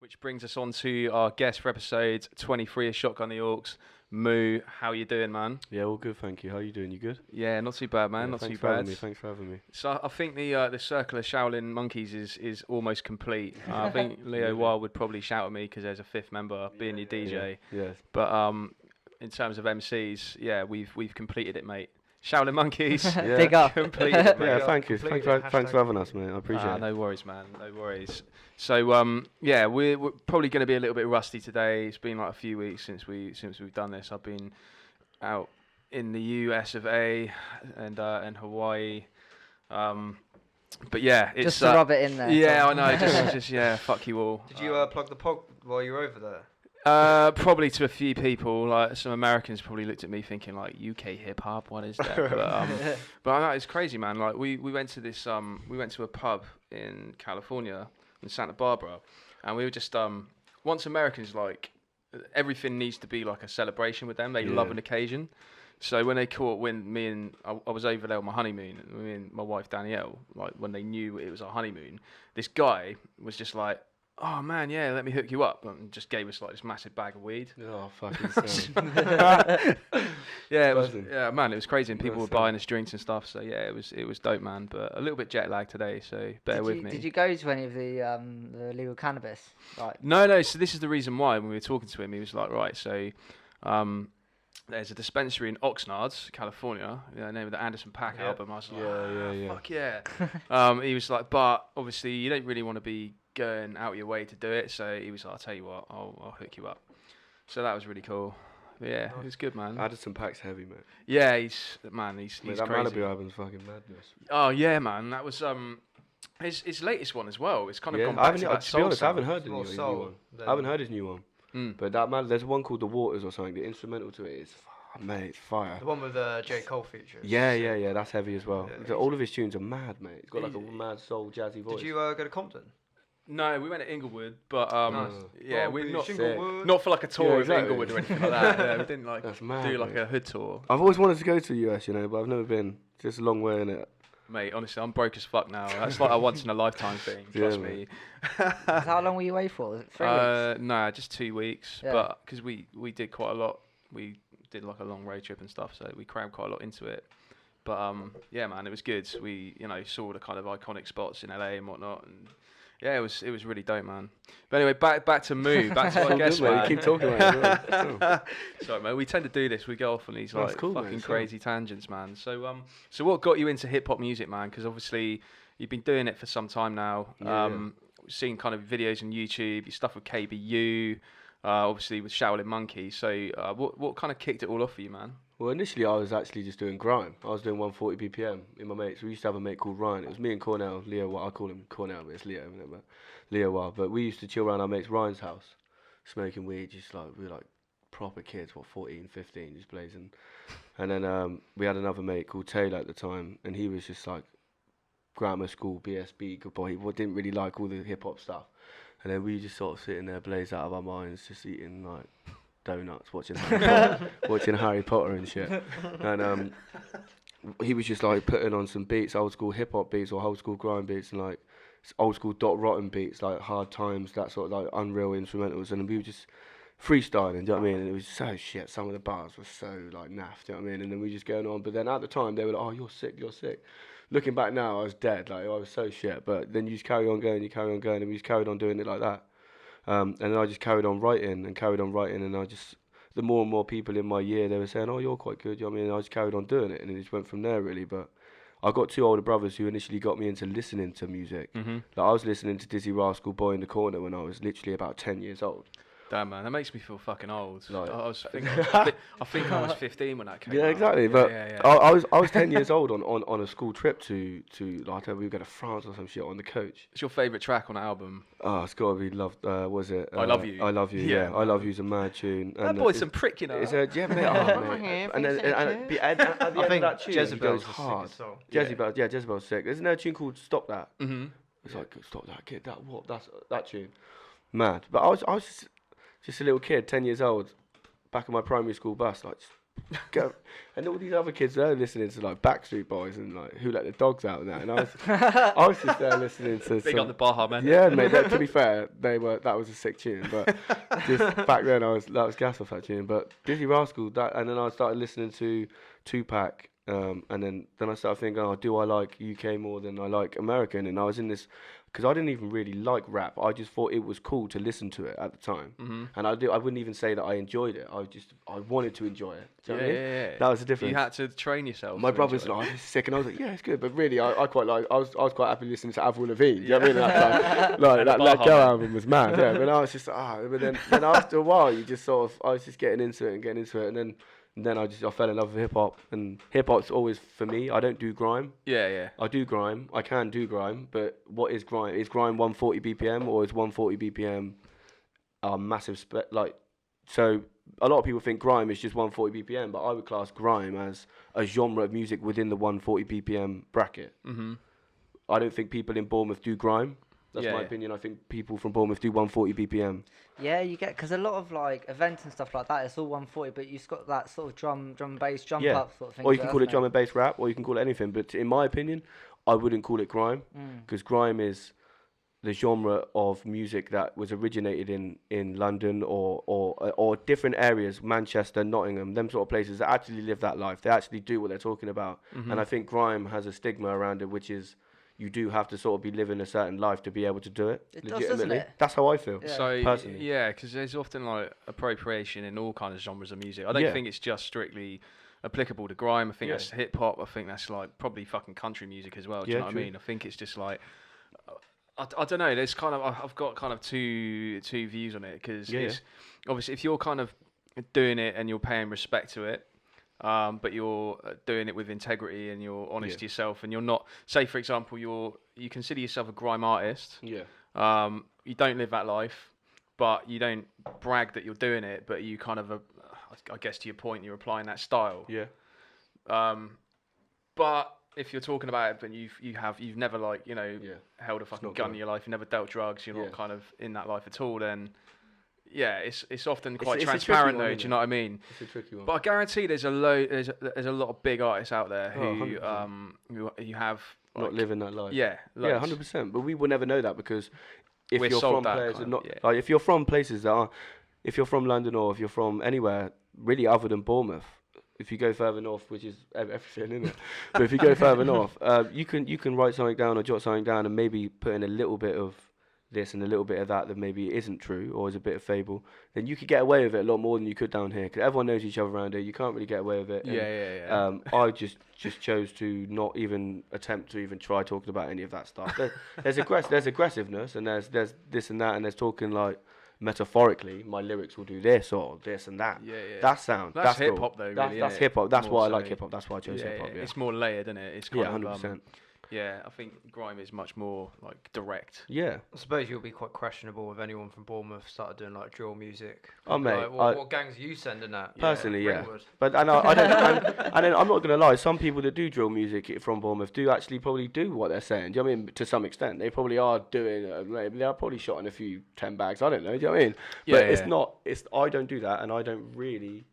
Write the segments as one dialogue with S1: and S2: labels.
S1: Which brings us on to our guest for episode 23 of Shotgun The Aux. MOO, how you doing, man?
S2: Yeah, all good, thank you. How you doing? You good?
S1: Yeah, not too bad, man.
S2: Yeah,
S1: not too
S2: thanks for having
S1: bad.
S2: me. Thanks for having me.
S1: So I think the circle of Shaolin Monkeys is almost complete. I think Leo Wild would probably shout at me because there's a fifth member being your DJ.
S2: Yeah.
S1: But in terms of MCs, yeah, we've completed it, mate. Shaolin Monkeys,
S2: Yeah.
S3: Big up.
S1: completed it, mate.
S2: Yeah, thank you. Thanks for having us, mate. I appreciate it.
S1: No worries, man. No worries. So yeah, we're probably going to be a little bit rusty today. It's been like a few weeks since we've done this. I've been out in the US of A and Hawaii. But yeah, it's
S3: Just to rub it in there.
S1: Yeah, I know. Just yeah, fuck you all.
S4: Did you plug the pod while you were over there?
S1: Probably to a few people, like some Americans probably looked at me thinking like UK hip hop, what is that? But I know it's crazy, man. Like we went to this we went to a pub in California in Santa Barbara, and we were just once Americans like everything needs to be like a celebration with them. They love an occasion. So when I was over there on my honeymoon, and me and my wife Danielle, like when they knew it was our honeymoon, this guy was just like, "Oh man, yeah, let me hook you up," and just gave us like this massive bag of weed.
S2: Oh, fucking sick.
S1: Yeah, it was.
S2: Buzzing.
S1: Yeah, man, it was crazy, and people were
S2: Buzzing.
S1: buying us drinks and stuff. So yeah, it was dope, man. But a little bit jet lag today, so bear with me.
S3: Did you go to any of the legal cannabis? Like,
S1: No. So this is the reason why when we were talking to him, he was like, right, so there's a dispensary in Oxnard, California, name of the Anderson .Paak album. I was like,
S2: Yeah.
S1: fuck yeah. He was like, but obviously you don't really want to be going out your way to do it. So he was like, I'll tell you what, I'll hook you up. So that was really cool. But yeah, it was good, man.
S2: Anderson .Paak's heavy, mate.
S1: Yeah, he's
S2: Mate,
S1: he's
S2: that
S1: crazy.
S2: Malibu album's fucking madness.
S1: Oh yeah, man, that was his latest one as well. It's kind of gone
S2: I
S1: back
S2: haven't,
S1: to that
S2: to be
S1: soul
S2: honest, I haven't
S1: sound.
S2: heard his
S4: More
S2: new
S4: soul
S2: one.
S4: than-
S2: I haven't heard his new one.
S1: Mm.
S2: But there's one called The Waters or something. The instrumental to it is, mate, it's fire.
S4: The one with J. Cole features.
S2: Yeah, that's heavy as well.
S4: Yeah,
S2: All of his tunes are mad, mate. He's got like a
S4: He-
S2: mad soul, jazzy voice.
S4: Did you go to Compton?
S1: No, we went to Inglewood, but
S4: Nice.
S1: yeah,
S4: Oh,
S1: we're
S4: we
S1: not
S4: Shinglewood.
S1: not for like a tour
S2: Yeah,
S1: of
S2: exactly.
S1: Inglewood or anything like that. Yeah, we didn't like
S2: That's mad,
S1: do like
S2: mate.
S1: a hood tour.
S2: I've always wanted to go to the US, but I've never been. It's just a long way in it.
S1: Mate, honestly, I'm broke as fuck now. That's like a once in a lifetime thing. Trust
S2: Yeah,
S1: me.
S3: how long were you away for? Was it 3 weeks?
S1: Nah, just 2 weeks.
S3: Yeah.
S1: But because we did quite a lot, we did like a long road trip and stuff, so we crammed quite a lot into it. But yeah, man, it was good. We saw the kind of iconic spots in LA and whatnot, and yeah, it was really dope, man. But anyway, back to MOO, back to our guest,
S2: Good, mate.
S1: man.
S2: You keep talking about it. As well.
S1: Sorry, mate. We tend to do this. We go off on these
S2: That's
S1: like
S2: cool, mate,
S1: fucking
S2: it's
S1: crazy tangents, man. So what got you into hip hop music, man? Because obviously you've been doing it for some time now.
S2: Yeah.
S1: We've seen kind of videos on YouTube, your stuff with KBU, obviously with Shaolin Monkeys. So what kind of kicked it all off for you, man?
S2: Well, initially I was actually just doing grime. I was doing 140 BPM in my mates. We used to have a mate called Ryan. It was me and Cornell, Leo. Well, I call him Cornell, but it's Leo, isn't it? But Leo Wild. But we used to chill around our mates Ryan's house, smoking weed. Just like we were like proper kids, 14, 15, just blazing. And then we had another mate called Taylor at the time, and he was just like grammar school, BSB, good boy. He didn't really like all the hip hop stuff. And then we just sort of sitting there, blazed out of our minds, just eating like donuts, watching Harry Potter and shit. And he was just like putting on some beats, old school hip hop beats or old school grime beats, and like old school Dot Rotten beats, like Hard Times, that sort of like unreal instrumentals. And we were just freestyling, do you know what I mean? And it was so shit. Some of the bars were so like naff, do you know what I mean? And then we just going on. But then at the time they were like, "Oh, you're sick." Looking back now, I was dead. Like I was so shit. But then you just carry on going, and we just carried on doing it like that. And then I just carried on writing, and I just, the more and more people in my year, they were saying, "Oh, you're quite good," you know what I mean? And I just carried on doing it, and it just went from there, really. But I got two older brothers who initially got me into listening to music.
S1: Mm-hmm.
S2: Like I was listening to Dizzee Rascal, Boy in the Corner, when I was literally about 10 years old.
S1: Damn, man, that makes me feel fucking old.
S2: Like-
S1: I think I was 15 when that came out.
S2: Yeah, exactly.
S1: Yeah,
S2: But
S1: yeah.
S2: I was 10 years old on a school trip to like we were going to France or some shit on the coach.
S1: What's your favourite track on that album?
S2: Oh, it's got to be loved. Was it?
S1: I Love You.
S2: I Love You.
S1: Yeah,
S2: Yeah, I Love You's a mad tune.
S1: That
S2: And,
S1: boy's some prick, you know.
S2: It's a yeah, mate. Oh, mate. And then at the end of that tune, he
S4: Jezebel's
S2: goes
S4: the
S2: hard.
S4: sickest song.
S2: Jezebel's sick. Isn't there a tune called Stop That?
S1: Mm-hmm.
S2: It's like Stop That, get that. What? That's that tune. Mad. But I was just a little kid, 10 years old, back in my primary school bus, like just Go. And all these other kids, they're listening to like Backstreet Boys and like Who Let the Dogs Out and that. And I was just there listening to
S1: Big up the Baja, man.
S2: Yeah, mate. To be fair, that was a sick tune. But just back then, that was gas off that tune. But Dizzee Rascal, and then I started listening to Tupac, and then I started thinking, oh, do I like UK more than I like American? And I was in this. Because I didn't even really like rap. I just thought it was cool to listen to it at the time.
S1: Mm-hmm.
S2: And I wouldn't even say that I enjoyed it. I wanted to enjoy it. Do you know what I mean?
S1: Yeah.
S2: That was the difference.
S1: You had to train yourself.
S2: My brother's like, this is sick. And I was like, yeah, it's good. But really, I quite like, I was quite happy listening to Avril Lavigne. Do you know what I mean? At that time? Like, that Let Go album was mad. Yeah. But I was just, but then after a while, you just sort of, I was just getting into it. And then I fell in love with hip hop, and hip hop's always for me. I don't do grime.
S1: Yeah.
S2: I do grime. I can do grime, but what is grime? Is grime 140 BPM or is 140 BPM massive so a lot of people think grime is just 140 BPM, but I would class grime as a genre of music within the 140 BPM bracket.
S1: Mm-hmm.
S2: I don't think people in Bournemouth do grime. That's my opinion. I think people from Bournemouth do 140 BPM.
S3: Yeah, you get, because a lot of like events and stuff like that, it's all 140, but you've got that sort of drum and bass jump up sort of thing.
S2: Or you can call it drum and bass rap, or you can call it anything. But in my opinion, I wouldn't call it grime, because grime is the genre of music that was originated in London or different areas, Manchester, Nottingham, them sort of places that actually live that life. They actually do what they're talking about. Mm-hmm. And I think grime has a stigma around it, which is you do have to sort of be living a certain life to be able to do it.
S3: It does, doesn't it?
S2: That's how I feel.
S3: Yeah.
S1: So
S2: personally.
S1: Yeah, because there's often like appropriation in all kinds of genres of music. I don't think it's just strictly applicable to grime. I think that's hip hop. I think that's like probably fucking country music as well. Do you know what I mean? I think it's just like I don't know. There's kind of I've got kind of two views on it, because it's obviously if you're kind of doing it and you're paying respect to it. But you're doing it with integrity and you're honest to yourself, and you're not, say for example, you consider yourself a grime artist.
S2: Yeah.
S1: You don't live that life, but you don't brag that you're doing it, but you kind of, I guess to your point, you're applying that style.
S2: Yeah.
S1: But if you're talking about it, but you've never like held a fucking gun in your life, you've never dealt drugs, you're not kind of in that life at all, then. Yeah, it's often quite transparent though. Do you know what I mean?
S2: It's a tricky one.
S1: But I guarantee there's a lot of big artists out there who you have
S2: not living that life.
S1: Yeah,
S2: 100%. But we will never know that, because if
S1: We're
S2: you're
S1: sold
S2: from
S1: that
S2: places,
S1: kind
S2: not
S1: of,
S2: like if you're from places that are, if you're from London or if you're from anywhere really other than Bournemouth. If you go further north, which is everything, isn't it? But if you go further north, you can write something down or jot something down and maybe put in a little bit of this and a little bit of that maybe isn't true or is a bit of fable, then you could get away with it a lot more than you could down here, because everyone knows each other around here. You can't really get away with it. And, I just chose to not even attempt to even try talking about any of that stuff. There's aggressiveness, and there's this and that, and there's talking like metaphorically, my lyrics will do this or this and that. That sound. That's
S1: hip
S2: cool.
S1: hop though. Really,
S2: that's hip hop. That's why I like hip hop. That's why I chose hip hop.
S1: It's more layered, isn't it? It's kind of
S2: 100%.
S1: Yeah, I think grime is much more like direct.
S2: Yeah.
S4: I suppose you'll be quite questionable if anyone from Bournemouth started doing like drill music.
S2: Oh mate,
S4: like, what gangs are you sending at?
S2: Personally, yeah.
S4: Ringwood.
S2: But I don't. And then I'm not gonna lie. Some people that do drill music from Bournemouth do actually probably do what they're saying. Do you know what I mean? To some extent, they probably are doing. They're probably shotting a few 10 bags. I don't know. Do you know what I mean? But it's not. I don't do that, and I don't really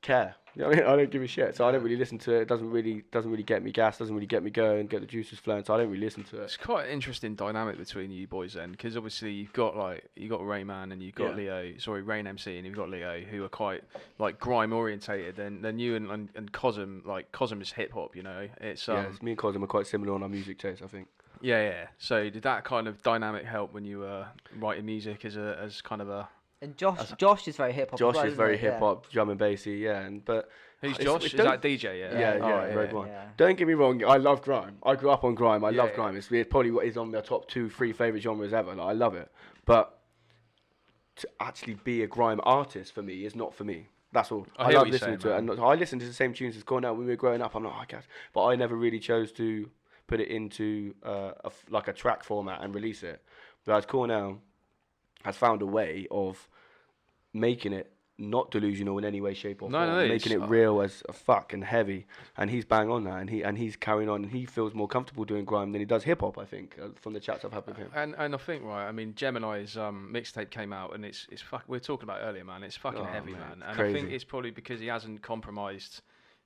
S2: care. You know what I mean? I don't give a shit, so I don't really listen to it. It doesn't really get me gas, doesn't really get me going, get the juices flowing, so I don't really listen to it.
S1: It's quite an interesting dynamic between you boys then, because obviously you've got Rayman and you've got Rain MC and you've got Leo, who are quite like grime orientated, and then you and Cosm, like Cosm is hip hop, it's
S2: me and Cosm are quite similar on our music taste, I think.
S1: Yeah. So did that kind of dynamic help when you were writing music as kind of a?
S3: And Josh is very hip hop.
S2: Josh is very hip hop, drum and bassy, but
S1: who's Josh? Is that DJ?
S2: Road One. Don't get me wrong, I love grime. I grew up on grime. I love grime. It's probably what is on my top 2-3 favorite genres ever. Like, I love it, but to actually be a grime artist for me is not for me. That's all. I love listening to it, and I listened to the same tunes as Cornell when we were growing up. I'm like, I guess, but I never really chose to put it into a track format and release it. Whereas Cornell has found a way of making it not delusional in any way, shape or
S1: No,
S2: form,
S1: no,
S2: making it
S1: it's-
S2: real as fuck and heavy, and he's bang on that, and he's carrying on, and he feels more comfortable doing grime than he does hip hop. I think from the chats I've had with him.
S1: And I think right. I mean, Gemini's mixtape came out, and it's fuck. We were talking about it earlier, man. It's fucking
S2: Oh,
S1: heavy,
S2: man,
S1: man.
S2: it's
S1: And
S2: crazy.
S1: I think it's probably because he hasn't compromised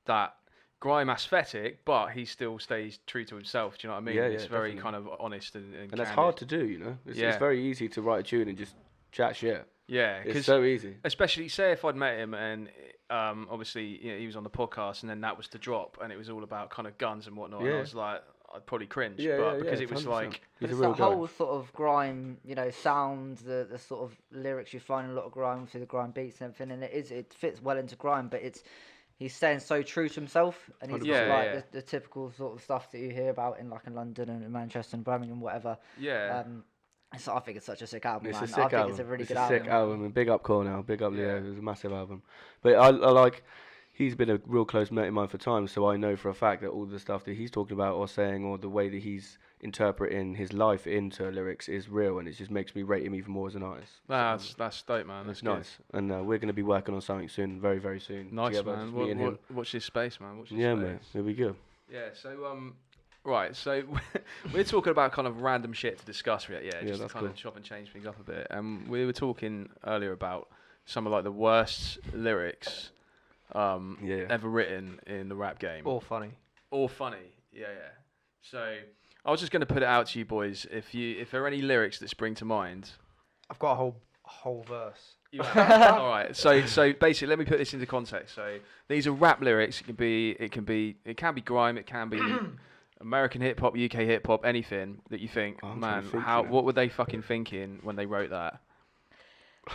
S1: that grime aesthetic, but he still stays true to himself. Do you know what I mean?
S2: Yeah,
S1: it's
S2: yeah,
S1: very
S2: definitely.
S1: kind of honest and
S2: And that's
S1: candid.
S2: hard to do, you know. It's
S1: Yeah.
S2: very easy to write a tune and just chat shit.
S1: Yeah,
S2: It's
S1: because
S2: so easy.
S1: especially say if I'd met him and obviously he was on the podcast and then that was to drop and it was all about kind of guns and whatnot. And I
S2: Yeah.
S1: was like, I'd probably cringe,
S2: Yeah,
S1: but
S2: yeah,
S1: because
S2: yeah,
S1: it was
S2: 100%.
S1: like.
S3: But
S2: He's
S3: it's
S2: a real
S3: that
S2: guy.
S3: whole sort of grime, sound, the sort of lyrics you find a lot of grime through the grime beats and everything, and it fits well into grime, but he's staying so true to himself, and he's
S1: 100%.
S3: got like
S1: Yeah.
S3: the typical sort of stuff that you hear about in London and Manchester and Birmingham, whatever.
S1: Yeah.
S3: So I think it's such a sick album,
S2: It's
S3: man.
S2: a sick
S3: I think
S2: album.
S3: it's a really
S2: It's
S3: good
S2: a
S3: album.
S2: sick album, and big up Cornell, big up Leo.
S1: Yeah.
S2: It was a massive album. But I like, he's been a real close mate of mine for time, so I know for a fact that all the stuff that he's talking about or saying, or the way that he's interpreting his life into lyrics is real, and it just makes me rate him even more as an artist.
S1: Nah,
S2: So,
S1: that's dope, man. That's
S2: it's nice, and we're going to be working on something soon, very, very soon.
S1: Nice,
S2: together,
S1: man.
S2: just me and him.
S1: Watch this space, man. Watch this
S2: Yeah,
S1: space.
S2: mate, it'll be good.
S1: Yeah. So right. So we're talking about kind of random shit to discuss. Yeah.
S2: Yeah,
S1: Just to
S2: that's
S1: kind of
S2: cool.
S1: chop and change things up a bit. And we were talking earlier about some of like the worst lyrics
S2: Yeah.
S1: ever written in the rap game.
S4: All funny.
S1: Or funny. Yeah. So I was just going to put it out to you boys. If there are any lyrics that spring to mind.
S4: I've got a whole verse.
S1: You have? All right. So basically, let me put this into context. So these are rap lyrics. It can be grime. It can be American hip hop, UK hip hop, anything that you think,
S2: I'm trying
S1: man,
S2: to think,
S1: what were they fucking thinking when they wrote that?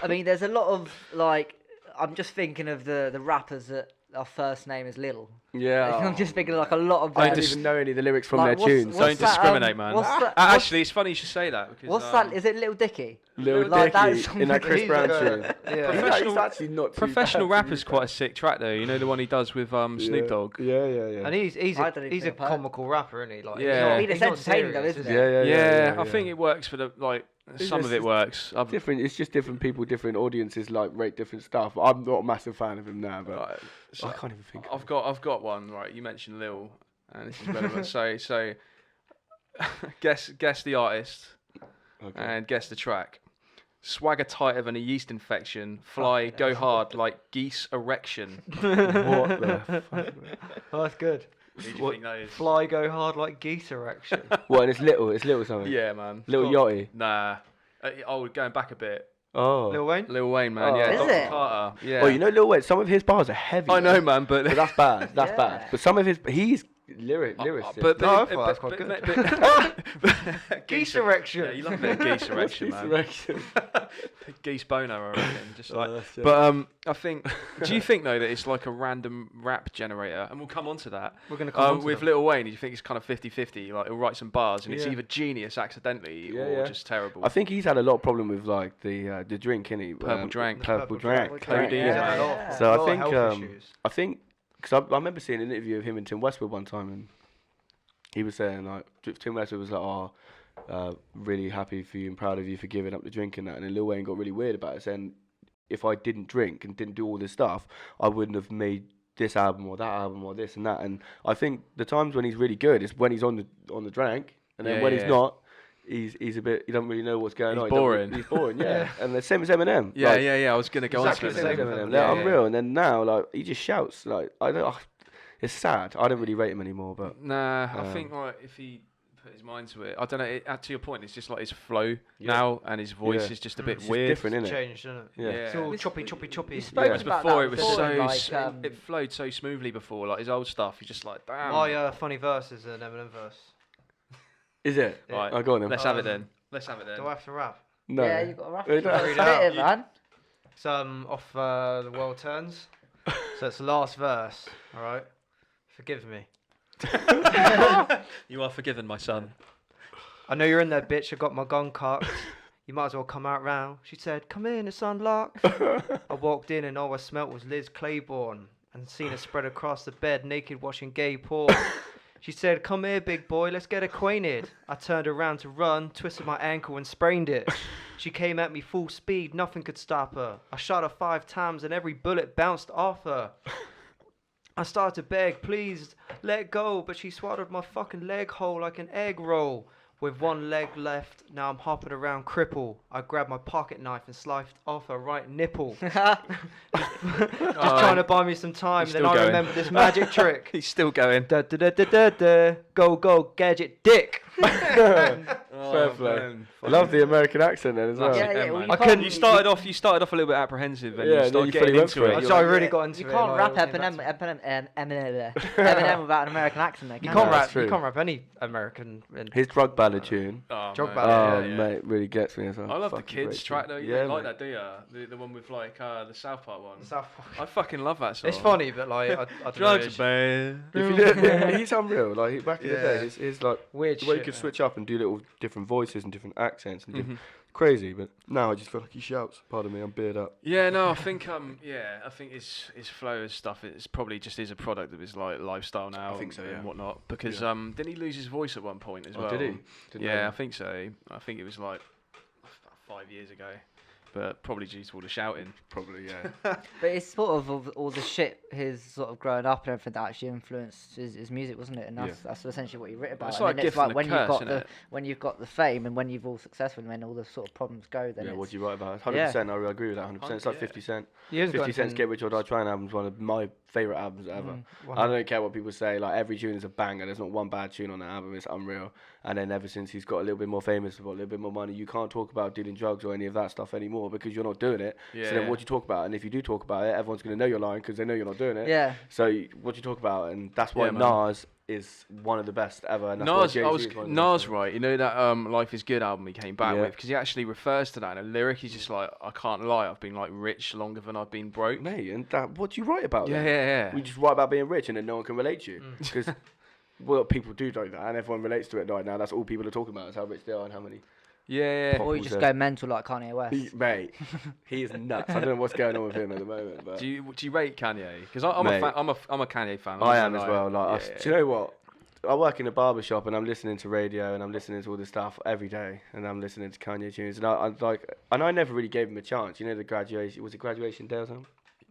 S3: I mean, there's a lot of like. I'm just thinking of the rappers that our first name is Lil.
S2: Yeah.
S3: I'm just thinking like a lot of.
S2: I
S3: them.
S2: don't even know any of the lyrics from
S3: Like,
S2: their
S3: what's-
S2: tunes.
S3: what's
S1: Don't
S3: that,
S1: discriminate, man.
S3: what's that-
S1: Actually, it's funny you should say that because
S3: What's that? Is it Little Dicky?
S2: Lil
S3: like, that
S2: Dicky
S3: is
S2: in that Chris
S3: something-
S2: Brown
S4: He's
S2: tune.
S4: Yeah.
S2: He's actually not too
S1: Professional
S2: bad, to
S1: Rapper's
S2: be
S1: quite a sick track though. You know the one he does with
S2: fair.
S1: Snoop Dogg.
S2: Yeah.
S4: And he's
S3: I don't even
S4: a
S3: think I've heard.
S4: comical rapper, isn't he? Like,
S1: Yeah.
S4: he's
S3: It's
S4: not
S3: entertaining though,
S4: serious,
S3: isn't
S4: is
S3: it?
S4: he?
S2: Yeah.
S1: I think it works for the like.
S2: It's
S1: Some of
S2: just-
S1: it works. I've,
S2: Different. It's just different people, different audiences like rate different stuff. I'm not a massive fan of him now, but
S1: right, so
S2: I can't even think.
S1: I've got one right. You mentioned Lil, and this is relevant. so guess the artist
S2: Okay.
S1: and guess the track. Swagger tighter than a yeast infection. Fly, go hard like geese erection.
S2: What the fuck?
S4: Oh, that's good.
S1: Who do you
S4: What-
S1: think that is?
S4: Fly go hard like geese erection.
S2: What? And it's little something.
S1: Yeah, man.
S2: Little
S4: Cool.
S2: Yachty.
S1: Nah. Going back a bit.
S2: Oh.
S4: Lil Wayne?
S1: Lil Wayne, man.
S2: Oh.
S1: Yeah,
S3: Is
S1: Dr.
S3: it?
S1: Carter. Yeah.
S2: Oh, you know Lil Wayne. Some of his bars are heavy.
S1: I know,
S2: man.
S1: man, but
S2: But that's bad. That's
S3: Yeah.
S2: bad. But some of his, he's lyricist.
S1: but
S4: No, I thought that's quite
S1: good.
S4: Geese erection.
S1: Yeah, you love a bit of geese erection,
S2: What's
S1: man.
S2: his erection?
S1: Geese boner, I reckon. Just like.
S2: that's it.
S1: But I think. Do you think though that it's like a random rap generator? And we'll come on to that.
S4: We're going to come on to
S1: With
S4: them.
S1: Lil Wayne, do you think it's kind of 50-50? Like he'll write some bars and it's
S2: Yeah.
S1: either genius accidentally
S2: Yeah,
S1: or
S2: yeah.
S1: just terrible.
S2: I think he's had a lot of problem with like the drink, innit?
S1: Purple drank.
S2: Purple
S4: Purple
S2: drank.
S3: drank.
S1: Codeine.
S3: Yeah,
S4: a lot-
S3: yeah.
S2: So
S4: a
S2: I
S4: lot of
S2: think
S4: health issues.
S2: I think because I remember seeing an interview of him and Tim Westwood one time, and he was saying like Tim Westwood was like, really happy for you and proud of you for giving up the drink and that, and then Lil Wayne got really weird about it, saying if I didn't drink and didn't do all this stuff, I wouldn't have made this album or that album or this and that. And I think the times when he's really good is when he's on the drank, and then
S1: Yeah,
S2: when
S1: yeah.
S2: he's not. He's a bit. You don't really know what's going
S1: He's
S2: on. He don't
S1: boring.
S2: He's boring, yeah. And the same as Eminem.
S1: yeah,
S2: Like,
S1: yeah. I was gonna go
S4: Exactly
S1: on
S4: the
S1: to
S2: same
S1: it.
S4: same
S2: as
S4: with
S2: Eminem.
S4: him.
S2: They're
S1: Yeah,
S2: unreal. And then now, like, he just shouts. Like, I don't. It's sad. I don't really rate him anymore, but
S1: Nah, I
S2: Um,
S1: think like if he put his mind to it, I don't know. To your point, it's just like his flow now and his voice
S2: Yeah.
S1: is just a bit
S2: it's just
S1: weird.
S2: different,
S4: It's
S2: isn't it?
S4: changed, isn't it?
S2: Yeah.
S4: It's all choppy.
S3: You spoke
S1: Whereas
S3: about
S1: before
S3: that
S1: it was
S3: before,
S1: so
S3: like,
S1: it flowed so smoothly before. Like his old stuff, you're just like, damn.
S4: My funny verse is an Eminem verse.
S2: Is it?
S4: Yeah.
S1: Right,
S2: Oh, go on then.
S1: let's have it
S4: Um,
S1: then. Let's have it then.
S4: Do I have to rap?
S2: No.
S3: Yeah, you got a rap.
S2: Read it out.
S3: Spit it, man.
S4: It's off The World Turns. So it's the last verse, alright? Forgive me.
S1: You are forgiven, my son.
S4: I know you're in there, bitch. I got my gun cocked. You might as well come out round. She said, come in, it's unlocked. I walked in and all I smelt was Liz Claiborne. And seen her spread across the bed, naked, watching gay porn. She said, "Come here, big boy, let's get acquainted." I turned around to run, twisted my ankle and sprained it. She came at me full speed, nothing could stop her. I shot her 5 times and every bullet bounced off her. I started to beg, "Please, let go," but she swallowed my fucking leg whole like an egg roll. With one leg left, now I'm hopping around cripple. I grabbed my pocket knife and sliced off her right nipple. Just trying to buy me some time, then I remember this magic trick.
S1: He's still going.
S4: Da, da, da, da, da, da. Go, go, gadget dick.
S2: Fair play. I love the American accent then as well.
S3: Yeah,
S1: You started off a little bit apprehensive, and
S2: Yeah,
S1: you
S2: then
S1: started
S2: you
S1: getting
S2: fully went
S1: into
S2: for
S1: it.
S2: it.
S4: That's why I really got into
S3: You
S4: it.
S3: can't
S4: like,
S3: rap
S4: I came back to it.
S3: Eminem without an American accent. Though,
S4: You
S3: can
S4: can't
S3: you?
S4: rap.
S2: That's true.
S4: You can't rap any American.
S2: His drug ballad tune.
S1: Oh,
S4: Jog
S1: mate.
S4: ballad,
S2: Oh, mate, really gets me as well.
S1: I love the
S2: Fucking
S1: kids
S2: great
S1: track
S2: tune.
S1: though. You
S2: Yeah,
S1: don't like
S2: mate.
S1: that, do you? The one with like the South Park one.
S4: South
S1: I fucking love that song.
S4: It's funny, but like I don't
S1: Drugs
S4: know.
S1: are bad.
S2: If you did, he's unreal. Like back in the day, his like
S4: Weird
S2: the way you
S4: shit,
S2: could
S4: man.
S2: switch up and do little different voices and different accents and different, crazy. But now I just feel like he shouts. Pardon me, I'm beard up.
S1: Yeah, no, I think I think his flow and stuff is probably just is a product of his like lifestyle now.
S2: I think so,
S1: and
S2: yeah.
S1: whatnot. Because didn't he lose his voice at one point as
S2: Oh,
S1: well?
S2: did he? Didn't know
S1: Yeah, I
S2: that.
S1: think so. I think it was like 5 years ago, but probably due to all the shouting.
S2: Probably, yeah.
S3: But it's sort of all the shit his sort of growing up and everything that actually influenced his music, wasn't it? And that's essentially what he wrote about.
S1: It's
S3: And
S1: like
S3: then
S1: gift and a
S3: when
S1: curse,
S3: you've got
S1: innit?
S3: when you've got the fame and when you've all successful and when all the sort of problems go, then
S2: Yeah,
S3: it's,
S2: what do you write about? 100%. I agree with that. 100%. It's like 50 Cent.
S4: He hasn't got
S2: 50 Cent's
S4: anything-
S2: Get Rich or Die Trying album is one of my favourite albums ever. I don't care what people say. Like every tune is a banger. There's not one bad tune on the album. It's unreal. And then ever since he's got a little bit more famous, got a little bit more money, you can't talk about dealing drugs or any of that stuff anymore because you're not doing it.
S1: Yeah.
S2: So then what do you talk about? And if you do talk about it, everyone's going to know you're lying because they know you're not doing it.
S3: yeah.
S2: So what do you talk about? And that's why
S1: Yeah, man.
S2: Nas is one of the best ever. And that's why
S1: Nas,
S2: Jay-Z is one of the
S1: Nas,
S2: best.
S1: right? You know that "Life Is Good" album he came back
S2: Yeah.
S1: with because he actually refers to that in a lyric. He's just like, "I can't lie, I've been like rich longer than I've been broke."
S2: Mate, and that, what do you write about?
S1: Yeah,
S2: then?
S1: yeah.
S2: We just write about being rich and then no one can relate to you because well, people do like that and everyone relates to it right now. That's all people are talking about is how rich they are and how many.
S1: Yeah.
S3: Or you just go mental like Kanye West.
S2: Mate, he is nuts. I don't know what's going on with him at the moment, but
S1: Do you rate Kanye? Because I'm a
S2: Mate.
S1: fan, I'm a Kanye fan.
S2: I am as well. Like,
S1: yeah,
S2: do you know what? I work in a barber shop and I'm listening to radio and I'm listening to all this stuff every day and I'm listening to Kanye tunes and I never really gave him a chance. You know the graduation, was it Graduation Day or something?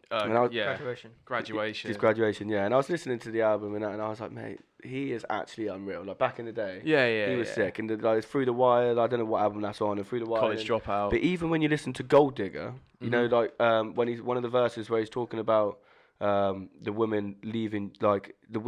S2: And I was-
S1: yeah.
S4: Graduation.
S2: His graduation, yeah. And I was listening to the album and I was like, mate, he is actually unreal. Like back in the day,
S1: Yeah.
S2: he was sick. And like Through the Wire, I don't know what album that's on, and Through the Wire.
S1: College Dropout.
S2: But even when you listen to Gold Digger, you know, like when he's one of the verses where he's talking about the women leaving, like the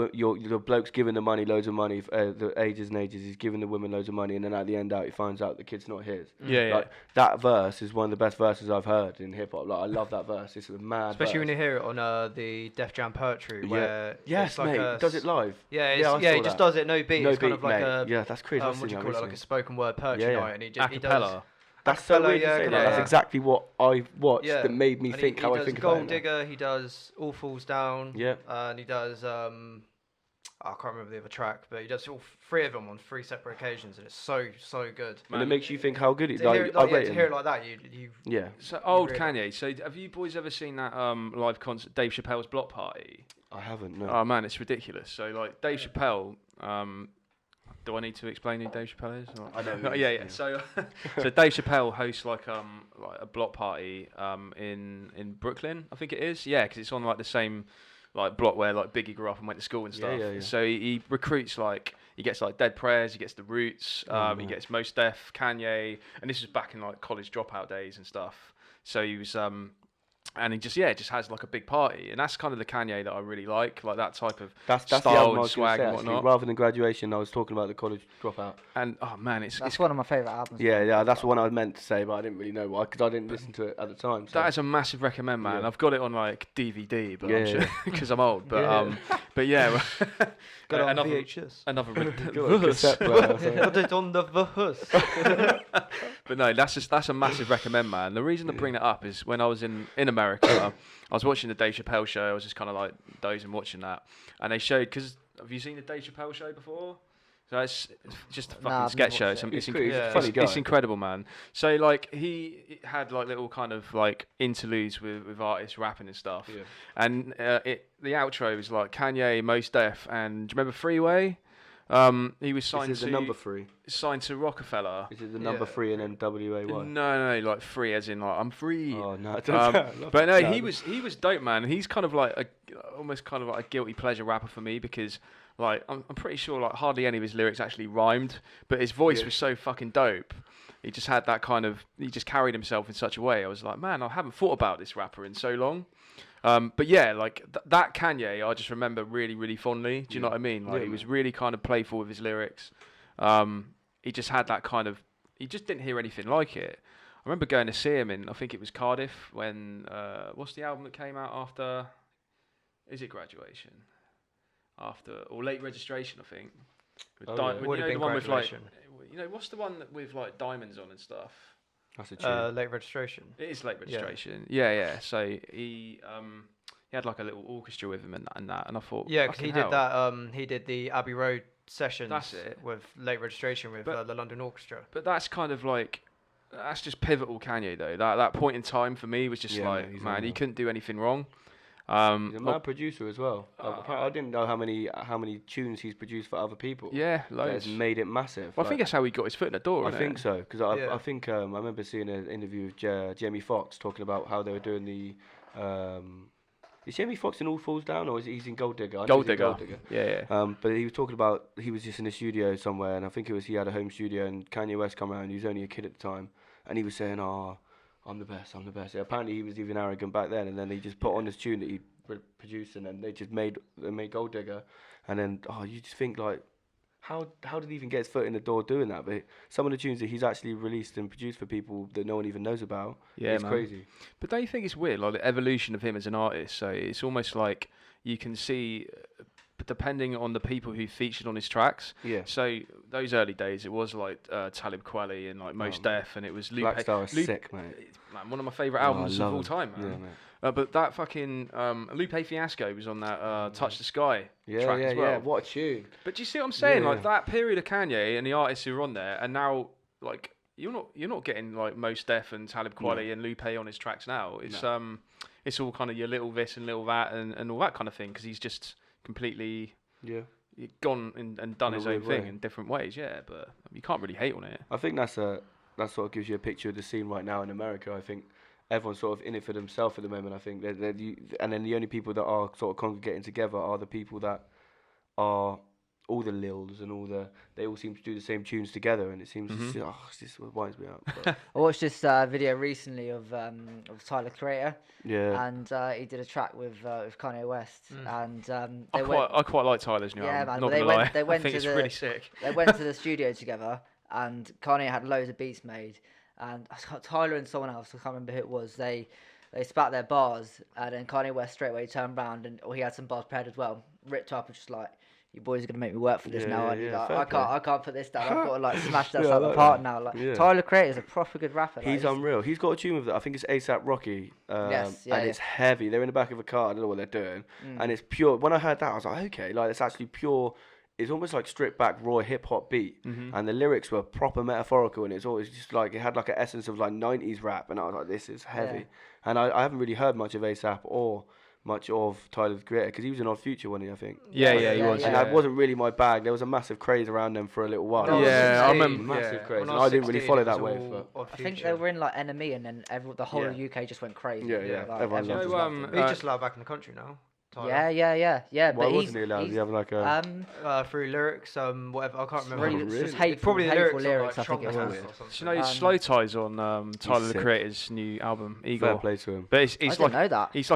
S2: bloke's giving the money, loads of money, the ages and ages. He's giving the women loads of money, and then at the end out, he finds out the kid's not his.
S1: Yeah.
S2: Like that verse is one of the best verses I've heard in hip hop. Like I love that verse. It's a mad.
S4: Especially when
S2: verse.
S4: you hear it on the Def Jam Poetry, where
S2: Yes,
S4: it's like
S2: mate.
S4: a
S2: Does it live?
S4: Yeah,
S2: I
S4: he
S2: saw
S4: just
S2: that.
S4: does it no beat.
S2: No
S4: It's kind
S2: beat,
S4: of like
S2: mate.
S4: a
S2: Yeah, that's crazy. I've
S4: what do
S2: seen
S4: you
S2: that
S4: call it? Like a
S2: recently.
S4: spoken word poetry
S2: Yeah.
S4: night, and he does.
S1: Acapella.
S2: That's so
S4: Acapella,
S2: weird you
S4: yeah,
S2: say that.
S4: yeah.
S2: That's exactly what I watched
S4: Yeah.
S2: that made me
S4: And
S2: think
S4: he
S2: how I
S4: does
S2: think
S4: Gold
S2: about it. now.
S4: Digger. He does All Falls Down.
S2: Yeah.
S4: And he does I can't remember the other track, but he does all 3 of them on 3 separate occasions, and it's so good.
S2: And it makes you think how good it is.
S4: To hear,
S2: I
S4: to
S2: rate
S4: hear it
S2: him.
S4: like that, you
S2: Yeah.
S1: So old
S4: Really?
S1: Kanye. So have you boys ever seen that live concert, Dave Chappelle's Block Party?
S2: I haven't, no.
S1: Oh man, it's ridiculous. So like Dave Chappelle, do I need to explain who Dave Chappelle is? Or?
S2: I know who he
S1: yeah.
S2: is,
S1: So Dave Chappelle hosts like a block party in Brooklyn, I think it is. Yeah, because it's on like the same like block where like Biggie grew up and went to school and stuff.
S2: Yeah.
S1: So he recruits like he gets like Dead Prez, he gets the Roots, he gets Mos Def, Kanye, and this was back in like college dropout days and stuff. So he was and he just has like a big party, and that's kind of the Kanye that I really like that type of
S2: That's the
S1: style
S2: album I
S1: and
S2: was gonna
S1: swag
S2: say,
S1: and
S2: actually.
S1: whatnot.
S2: Rather than Graduation, I was talking about the College Dropout.
S1: And oh man,
S3: That's
S1: it's
S3: one of my favourite albums.
S2: Yeah, that's the one I meant to say, but I didn't really know why, because I didn't listen to it at the time. So.
S1: that is a massive recommend, man.
S2: Yeah.
S1: I've got it on like DVD, but
S2: Yeah,
S1: I'm sure
S2: yeah.
S1: because I'm old. But
S2: Yeah.
S1: but yeah,
S4: got it on
S1: another
S4: VHS.
S1: another.
S2: Got a cassette player or something.
S4: Got it on the VHS.
S1: But no, that's a massive recommend, man. The reason to bring that up is when I was in America, I was watching the Dave Chappelle show. I was just kind of like dozing watching that, and they showed because have you seen the Dave Chappelle show before? So it's just a fucking
S3: I've
S1: sketch show.
S3: never
S1: It's,
S3: watched
S1: it's,
S2: He's
S1: inc-
S2: pretty- he's a
S4: yeah,
S2: funny guy.
S1: it's incredible, man. So like he had like little kind of like interludes with artists rapping and stuff,
S2: Yeah.
S1: and the outro was like Kanye, Mos Def, and do you remember Freeway? He was signed
S2: Is it
S1: to
S2: the number 3?
S1: signed to Rockefeller.
S2: Is it the number 3 and then WAY?
S1: No, like free as in like I'm free.
S2: Oh no,
S1: But no, he was dope, man. He's kind of like almost kind of like a guilty pleasure rapper for me because like I'm pretty sure like hardly any of his lyrics actually rhymed, but his voice was so fucking dope. He just had that kind of he just carried himself in such a way. I was like, man, I haven't thought about this rapper in so long. But yeah, like that Kanye, I just remember really, really fondly. Do you know what I mean? Like he was really kind of playful with his lyrics. He just had that kind of. He just didn't hear anything like it. I remember going to see him in, I think it was Cardiff when. What's the album that came out after? Is it Graduation? After or Late Registration, I think. With
S4: Would have been Graduation.
S1: What's the one with like diamonds on and stuff?
S2: That's a tune.
S4: Late Registration.
S1: It is Late Registration. Yeah. So he had like a little orchestra with him and that, and I thought,
S4: yeah, because he did that. He did the Abbey Road sessions.
S1: That's it.
S4: With Late Registration with the London Orchestra.
S1: But that's kind of like that's just pivotal Kanye though. That point in time for me was just man, he couldn't do anything wrong.
S2: He's a mad producer as well. I didn't know how many tunes he's produced for other people.
S1: Yeah, loads.
S2: That's made it massive.
S1: Well, I think that's how he got his foot in the door.
S2: I think so because I think I remember seeing an interview with Jamie Foxx talking about how they were doing the. Is Jamie Foxx in All Falls Down or is he's in Gold Digger?
S1: Gold Digger. Yeah.
S2: But he was talking about he was just in a studio somewhere and I think he had a home studio and Kanye West come around. He was only a kid at the time and he was saying, "Oh, I'm the best. Yeah, apparently he was even arrogant back then, and then he just put on this tune that he produced, and then they made Gold Digger, and then you just think like, how did he even get his foot in the door doing that? But some of the tunes that he's actually released and produced for people that no one even knows about, it's crazy.
S1: But don't you think it's weird, like the evolution of him as an artist? So it's almost like you can see. Depending on the people who featured on his tracks.
S2: Yeah.
S1: So those early days, it was like Talib Kweli and like Mos Def, and it was Lupe.
S2: Blackstar is sick, mate.
S1: Man, one of my favourite albums of all time, man.
S2: Yeah, mate.
S1: But that fucking Lupe Fiasco was on that Touch the Sky track as well.
S2: Yeah, what a tune.
S1: But do you see what I'm saying? Like that period of Kanye and the artists who were on there, and now like you're not getting like Mos Def and Talib Kweli and Lupe on his tracks now. It's all kind of your little this and little that and all that kind of thing because he's just completely gone and done his own thing in different ways, but you can't really hate on it.
S2: I think that sort of gives you a picture of the scene right now in America. I think everyone's sort of in it for themselves at the moment. I think and then the only people that are sort of congregating together are the people that are all the Lils and they all seem to do the same tunes together, and it seems this winds me up.
S3: I watched this video recently of Tyler the Creator.
S2: Yeah.
S3: And he did a track with Kanye West, and
S1: I quite like Tyler's new album.
S3: Man,
S1: not gonna lie.
S3: They went
S1: I think it's really sick.
S3: They went to the studio together, and Kanye had loads of beats made, and Tyler and someone else, I can't remember who it was. They spat their bars, and then Kanye West straight away turned around, and he had some bars prepared as well. Ripped up and just like, you boys are gonna make me work for this now. And I can't put this down. I've got to like smash that out apart now. Like Tyler Creator is a proper good rapper.
S2: He's unreal. He's got a tune with I think it's ASAP Rocky. And it's heavy. They're in the back of a car. I don't know what they're doing, and it's pure. When I heard that, I was like, okay, like it's actually pure. It's almost like stripped back raw hip hop beat, and the lyrics were proper metaphorical, and it's always just like it had like an essence of like 90s rap, and I was like, this is heavy. And I haven't really heard much of ASAP or much of Tyler the Creator because he was an Odd Future, wasn't he? I think.
S1: Yeah, he was.
S2: And that wasn't really my bag. There was a massive craze around them for a little while.
S1: I remember
S2: massive craze. And I didn't really follow that wave.
S3: I think they were in like Enemy, and then the whole of the UK just went crazy.
S2: Yeah.
S3: Like,
S2: everyone loved him.
S4: He's just allowed back in the country now. Tyler.
S3: Yeah.
S2: Why
S3: But
S2: wasn't he allowed? Did he have like a
S4: through lyrics, whatever. I can't remember.
S3: Really? Just hateful lyrics. I think it was.
S1: Do you know Slow Tie's on Tyler the Creator's new album Eagle?
S2: Fair play to him.
S1: But he's
S3: I
S1: like
S3: didn't know that.
S1: He's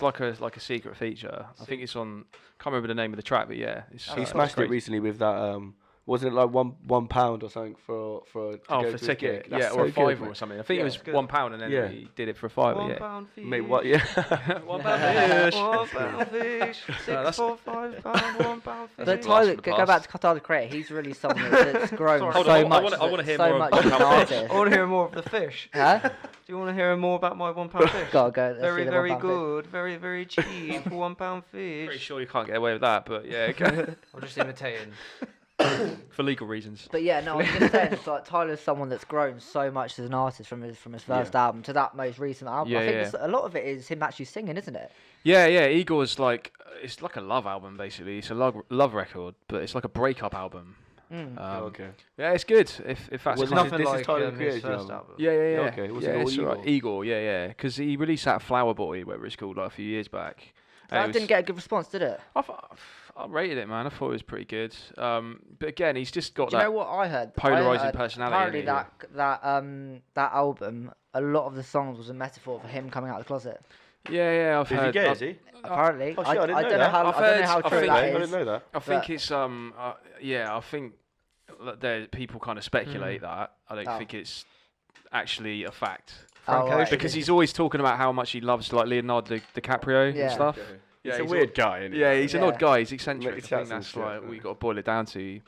S1: like a secret feature. I think it's on. Can't remember the name of the track, but yeah,
S2: he smashed it recently with that. Wasn't it like £1 or something for
S1: for ticket? Yeah, or a £5 or something. I think it was £1, and then he did it for a £5.
S4: £1 fish.
S2: Mate, what? Yeah.
S1: £1 fish.
S4: £1 fish. 6 for £5, £1 fish.
S3: But Tyler, go back to Tyler the Creator. He's really someone that's grown
S1: Hold
S3: so
S1: on,
S3: much.
S1: I want to hear
S3: so
S1: more
S3: much
S1: about
S3: as an artist.
S4: I want to hear more of the fish.
S3: Huh?
S4: Do you want to hear more about my £1 fish?
S3: Go.
S4: Very, very good. Very, very cheap. £1 fish.
S1: Pretty sure you can't get away with that, but yeah. Okay.
S4: I'm just imitating.
S1: for legal reasons.
S3: But yeah, no, I was just saying, it's like Tyler's someone that's grown so much as an artist from his first album to that most recent album.
S1: Yeah,
S3: I think
S1: yeah.
S3: it's, a lot of it is him actually singing, isn't it?
S1: Yeah, Igor's like it's like a love album basically. It's a love record, but it's like a breakup album.
S2: Okay.
S1: Yeah, it's good. If that's
S2: Was
S1: kind
S2: this
S1: of,
S2: is
S4: Nothing like
S2: Tyler, the
S4: his
S2: Creator's
S4: first
S2: album?
S4: album.
S1: yeah.
S2: Okay, was
S1: yeah,
S2: it all
S1: it's
S2: Igor?
S1: alright. Igor, yeah, because he released that Flower Boy, whatever it's called, like a few years back. And
S3: That didn't get a good response, did it?
S1: I rated it, man. I thought it was pretty good. But again, he's just got
S3: Do you
S1: that
S3: know what I heard?
S1: polarizing personality.
S3: Apparently, that album, a lot of the songs was a metaphor for him coming out of the closet.
S1: Yeah, I've
S2: Is he
S1: heard.
S2: gay, is he?
S3: Apparently,
S2: Oh, shit, I didn't know
S3: don't know
S2: that.
S3: how.
S1: I've
S3: I don't
S1: heard-
S3: know how
S1: I
S3: true
S1: think-
S3: that
S2: I
S3: is.
S2: didn't know that.
S1: I think it's I think that there people kind of speculate that. I don't
S3: Oh.
S1: think it's actually a fact.
S4: Frank
S3: right.
S4: Ocean.
S1: Because he's always talking about how much he loves like Leonardo DiCaprio
S3: Yeah.
S1: and stuff.
S2: Okay.
S1: Yeah,
S2: He's a
S1: he's
S2: weird guy, isn't he?
S1: Yeah, he's an
S3: Yeah.
S1: odd guy. He's eccentric.
S2: Makes
S1: I think
S2: sense and
S1: that's
S2: shit,
S1: like
S2: yeah.
S1: what you got to boil it down to.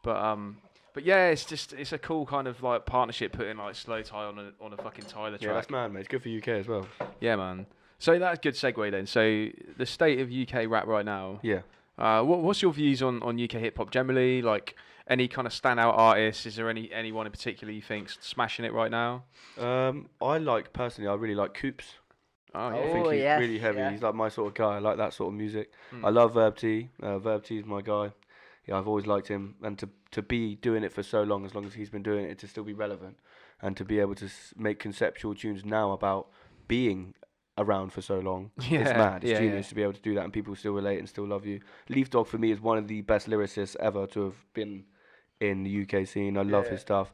S1: But yeah, it's a cool kind of like partnership putting like Slow Tie on a fucking Tyler
S2: Yeah,
S1: track.
S2: that's mad, mate. It's good for UK as well.
S1: Yeah, man. So that's a good segue then. So the state of UK rap right now.
S2: Yeah.
S1: What's your views on UK hip hop generally? Like any kind of standout artists? Is there anyone in particular you think's smashing it right now?
S2: I really like Coops.
S1: Oh
S2: I
S1: yeah.
S2: think he's
S3: yes,
S2: really heavy.
S3: yeah.
S2: He's like my sort of guy. I like that sort of music.
S1: Hmm.
S2: I love Verb T. Verb T is my guy. Yeah, I've always liked him, and to be doing it for so long, as long as he's been doing it, to still be relevant, and to be able to make conceptual tunes now about being around for so long. It's
S1: Yeah,
S2: mad. It's
S1: yeah,
S2: genius
S1: yeah.
S2: to be able to do that, and people still relate and still love you. Leaf Dog for me is one of the best lyricists ever to have been in the UK scene. I love his stuff.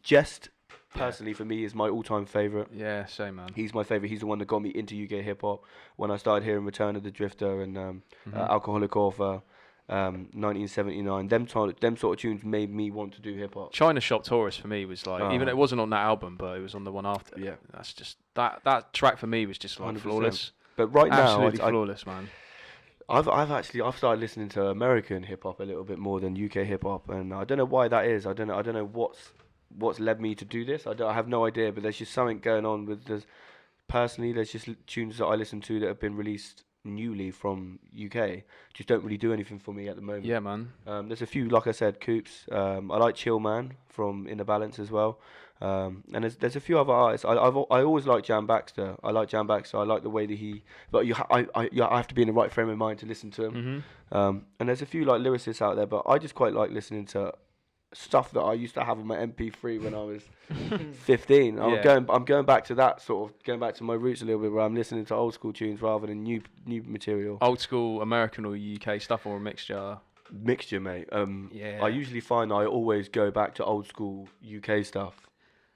S2: Jest, personally, for me, is my all-time favourite.
S1: Yeah, same man.
S2: He's my favourite. He's the one that got me into UK hip hop when I started hearing Return of the Drifter and Alcoholic Author, 1979. Them sort of tunes made me want to do hip hop.
S1: China Shop Tourist for me was like, even
S2: Oh.
S1: it wasn't on that album, but it was on the one after.
S2: Yeah.
S1: That's just that track for me was just like
S2: 100%.
S1: flawless.
S2: But right
S1: Absolutely
S2: now,
S1: flawless, man.
S2: I've started listening to American hip hop a little bit more than UK hip hop, and I don't know why that is. I don't know what's led me to do this. I have no idea, but there's just something going on with this. Personally, there's just tunes that I listen to that have been released newly from UK, just don't really do anything for me at the moment.
S1: Yeah, man.
S2: There's a few, like I said, Coops. I like Chill Man from In the Balance as well. And there's a few other artists. I always like Jam Baxter. I like Jam Baxter. I like the way that but I have to be in the right frame of mind to listen to him.
S1: Mm-hmm.
S2: And there's a few like lyricists out there, but I just quite like listening to stuff that I used to have on my MP3 when I was 15.
S1: Yeah.
S2: I'm going back to that sort of going back to my roots a little bit, where I'm listening to old school tunes rather than new material.
S1: Old school American or UK stuff or a mixture.
S2: Mixture, mate.
S1: Yeah.
S2: I usually find I always go back to old school UK stuff.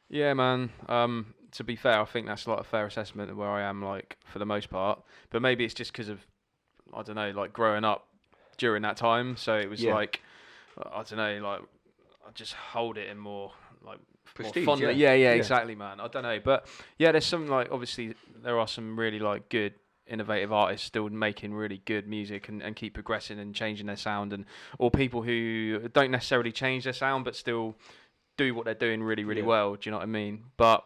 S1: Yeah, man. To be fair, I think that's like a fair assessment of where I am, like for the most part. But maybe it's just because of, I don't know, like growing up during that time. So it was like, I don't know, like I just hold it in more like
S2: Prestige,
S1: more fondly.
S2: yeah.
S1: Yeah,
S2: Yeah.
S1: exactly, man. I don't know, but yeah, there's some like obviously there are some really like good innovative artists still making really good music and keep progressing and changing their sound, and or people who don't necessarily change their sound but still do what they're doing really
S2: Yeah.
S1: well. Do you know what I mean? But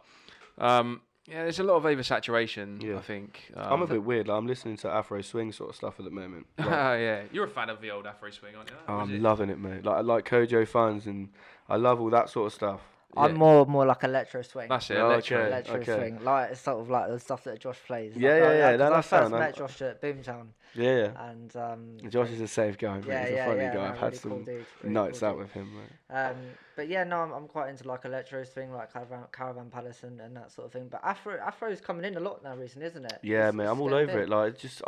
S1: yeah, there's a lot of oversaturation.
S2: Yeah.
S1: I think.
S2: I'm a bit weird. Like, I'm listening to Afro swing sort of stuff at the moment. Like,
S1: Yeah, you're a fan of the old Afro swing, aren't you?
S2: I'm loving it, mate. Like I like Kojo Funds and I love all that sort of stuff.
S3: I'm more like electro swing.
S1: That's it.
S2: Oh,
S1: electro.
S2: okay.
S3: Electro swing, like it's sort of like the stuff that Josh plays.
S2: Yeah,
S3: like,
S2: yeah,
S3: I
S2: that
S3: first
S2: sound,
S3: met Josh at Boomtown,
S2: Yeah.
S3: and
S2: Josh is a safe guy, mate.
S3: yeah,
S2: He's a funny guy.
S3: no,
S2: I've had
S3: really
S2: some
S3: cool dude, really
S2: nights
S3: cool
S2: out
S3: dude.
S2: with him, mate.
S3: But yeah, no, I'm quite into like electro swing, like Caravan Palace and that sort of thing. But Afro's coming in a lot now recently, isn't it?
S2: Yeah,
S3: It's
S2: mate, I'm all
S3: getting
S2: over
S3: big.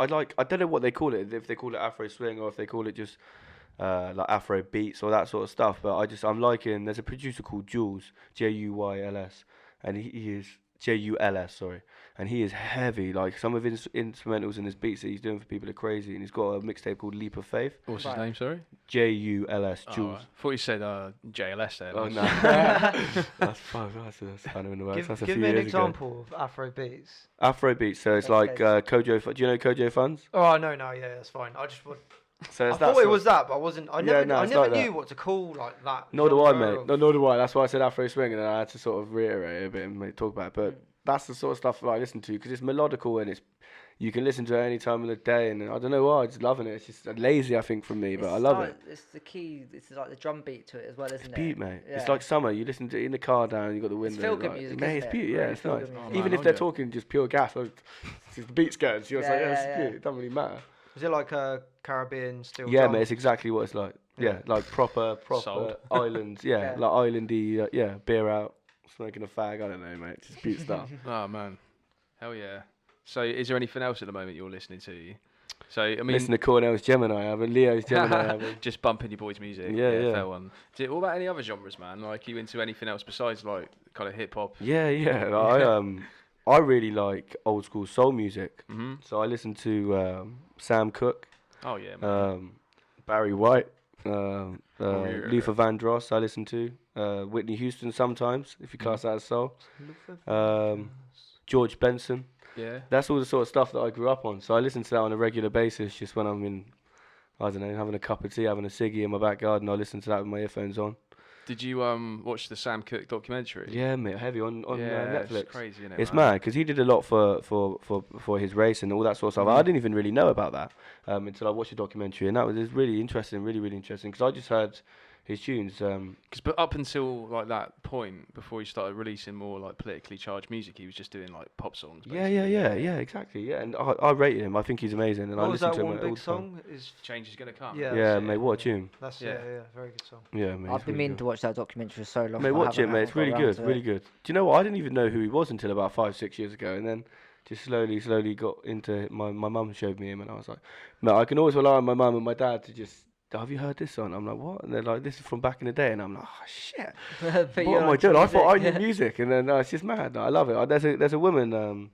S2: it. Like, I don't know what they call it. If they call it Afro swing or if they call it just like Afro beats or that sort of stuff. But I'm liking. There's a producer called Jules, Juyls, and he is Juls, sorry, and he is heavy. Like some of his instrumentals and his beats that he's doing for people are crazy. And he's got a mixtape called Leap of Faith.
S1: What's his
S3: Right.
S1: name? Sorry.
S2: Juls,
S1: Oh,
S2: Jules.
S1: I thought you said JLS there.
S2: Oh no, that's fine. That's kind of in the works. That's a
S4: Give
S2: few
S4: me an
S2: years ago.
S4: example of Afro beats.
S2: Afro beats. So it's
S3: Okay.
S2: like Kojo. Do you know Kojo Funds?
S4: Oh no, yeah, that's fine. I just would
S2: So
S4: I
S2: it's
S4: thought
S2: that
S4: it was that, but I wasn't. I never
S2: it's
S4: knew
S2: like that.
S4: what to call like that.
S2: Nor do I,
S4: genre
S2: mate.
S4: of-
S2: No, nor do I. That's why I said Afro swing, and then I had to sort of reiterate it a bit and talk about it. But that's the sort of stuff that I listen to because it's melodical and you can listen to it any time of the day. And I don't know why, I'm just loving it. It's just lazy, I think, from me, but I love it.
S3: It's the key. It's like the drum beat to it as well, isn't it?
S2: Beat, mate.
S3: Yeah.
S2: It's like summer. You listen to it in the car down. You got the window.
S3: feel-good
S2: like,
S3: music,
S2: mate,
S3: isn't
S2: it's
S3: it?
S2: beauty. Yeah,
S3: Really
S2: it's nice.
S3: feel-good music.
S1: Oh,
S2: Even
S1: man,
S2: if they're
S1: yeah.
S2: talking just pure gas, like, the beat's going. So you're like,
S3: Yeah,
S2: it's
S3: yeah,
S2: good. It doesn't really matter.
S4: Is it like a Caribbean steel?
S2: Yeah,
S4: drum?
S2: mate. It's exactly what it's like. Yeah, like proper
S1: Sold.
S2: islands. Yeah,
S3: Yeah.
S2: like islandy. Yeah, beer out, smoking a fag. I don't know, mate. Just beat stuff.
S1: Oh man, hell yeah. So is there anything else at the moment you're listening to? So I mean,
S2: Listen to Cornell's Gemini, haven't Leo's Gemini, haven't.
S1: just bumping your boys' music.
S2: Yeah.
S1: Fair one. What about any other genres, man? Like, you into anything else besides like kind of hip hop?
S2: Yeah. Like, I really like old school soul music.
S1: Mm-hmm.
S2: So I listen to Sam Cooke,
S1: Oh yeah, man.
S2: Barry White,
S1: yeah.
S2: Luther Vandross. I listen to Whitney Houston sometimes, if you class that as soul. George Benson.
S1: Yeah.
S2: That's all the sort of stuff that I grew up on. So I listen to that on a regular basis, just when I'm in, I don't know, having a cup of tea, having a ciggy in my back garden. I listen to that with my earphones on.
S1: Did you watch the Sam Cooke documentary?
S2: Yeah, mate, heavy on Netflix.
S1: It's crazy, isn't it?
S2: It's
S1: man?
S2: mad because he did a lot for his race and all that sort of stuff. I didn't even really know about that until I watched the documentary, and that was really interesting, really interesting. Because I just heard his tunes.
S1: But up until like that point, before he started releasing more like politically charged music, he was just doing like pop songs.
S2: Yeah,
S1: basically.
S2: exactly. Yeah, and I rated him. I think he's amazing, and I
S4: What was
S2: listen
S4: that
S2: to him
S4: one
S2: all
S4: big
S2: the time.
S4: song? Is
S1: Change is gonna come.
S4: Yeah.
S2: Yeah,
S1: That's
S2: mate,
S1: it.
S2: what a tune.
S4: that's
S1: Yeah.
S4: very good song.
S2: Yeah, mate.
S3: I've
S2: it's
S3: been
S2: really
S3: meaning
S2: good.
S3: to watch that documentary for so long.
S2: Mate,
S3: but I
S2: watch it,
S3: haven't
S2: mate. It's
S3: got
S2: really
S3: around
S2: good,
S3: to
S2: really
S3: it.
S2: good. Do you know what? I didn't even know who he was until about 5-6 years ago, and then just slowly got into my mum showed me him, and I was like, mate, I can always rely on my mum and my dad to just. Have you heard this song? I'm like, what? And they're like, this is from back in the day, and I'm like, oh shit.
S3: But
S2: What
S3: you're
S2: am I
S3: into
S2: doing? I thought I
S3: music.
S2: knew music, and then it's just mad. I love it. There's a woman.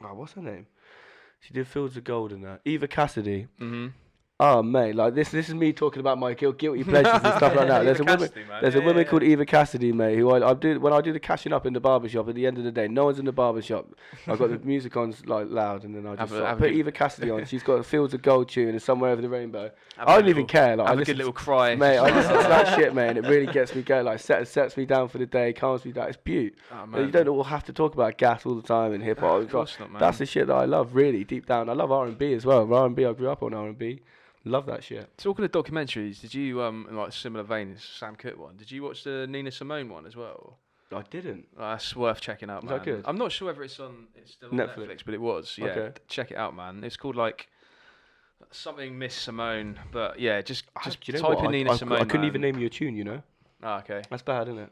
S2: What's her name? She did Fields of Gold and that. Eva Cassidy.
S1: Mm-hmm.
S2: Oh mate, like this is me talking about my guilty pleasures and stuff like that. There's a woman. There's a woman called Eva Cassidy, mate, who I do when I do the cashing up in the barbershop at the end of the day. No one's in the barbershop. I've got the music on like loud, and then I just put Eva Cassidy on. She's got a Fields of Gold tune and Somewhere Over the Rainbow. I don't even care. Like,
S1: Have
S2: I
S1: a good
S2: listen
S1: little cry,
S2: mate. I listen to that shit, man. It really gets me going. Like sets me down for the day, calms me down. It's beaut.
S1: Oh,
S2: You
S1: man.
S2: don't all have to talk about gas all the time and hip hop.
S1: Of course not, man.
S2: That's the shit that I love, really deep down. I love R&B as well. R&B, I grew up on R&B. Love that shit.
S1: Talking of documentaries, did you in like a similar vein as Sam Cooke one? Did you watch the Nina Simone one as well?
S2: I didn't.
S1: That's worth checking out,
S2: Is
S1: man.
S2: that good?
S1: I'm not sure whether it's still on
S2: Netflix.
S1: Netflix, but it was. Yeah,
S2: Okay.
S1: check it out, man. It's called like something Miss Simone, but yeah, just
S2: Do you know
S1: type
S2: what?
S1: in Nina Simone.
S2: I couldn't even
S1: man.
S2: name you a tune, you know?
S1: Ah, okay.
S2: That's bad, isn't it?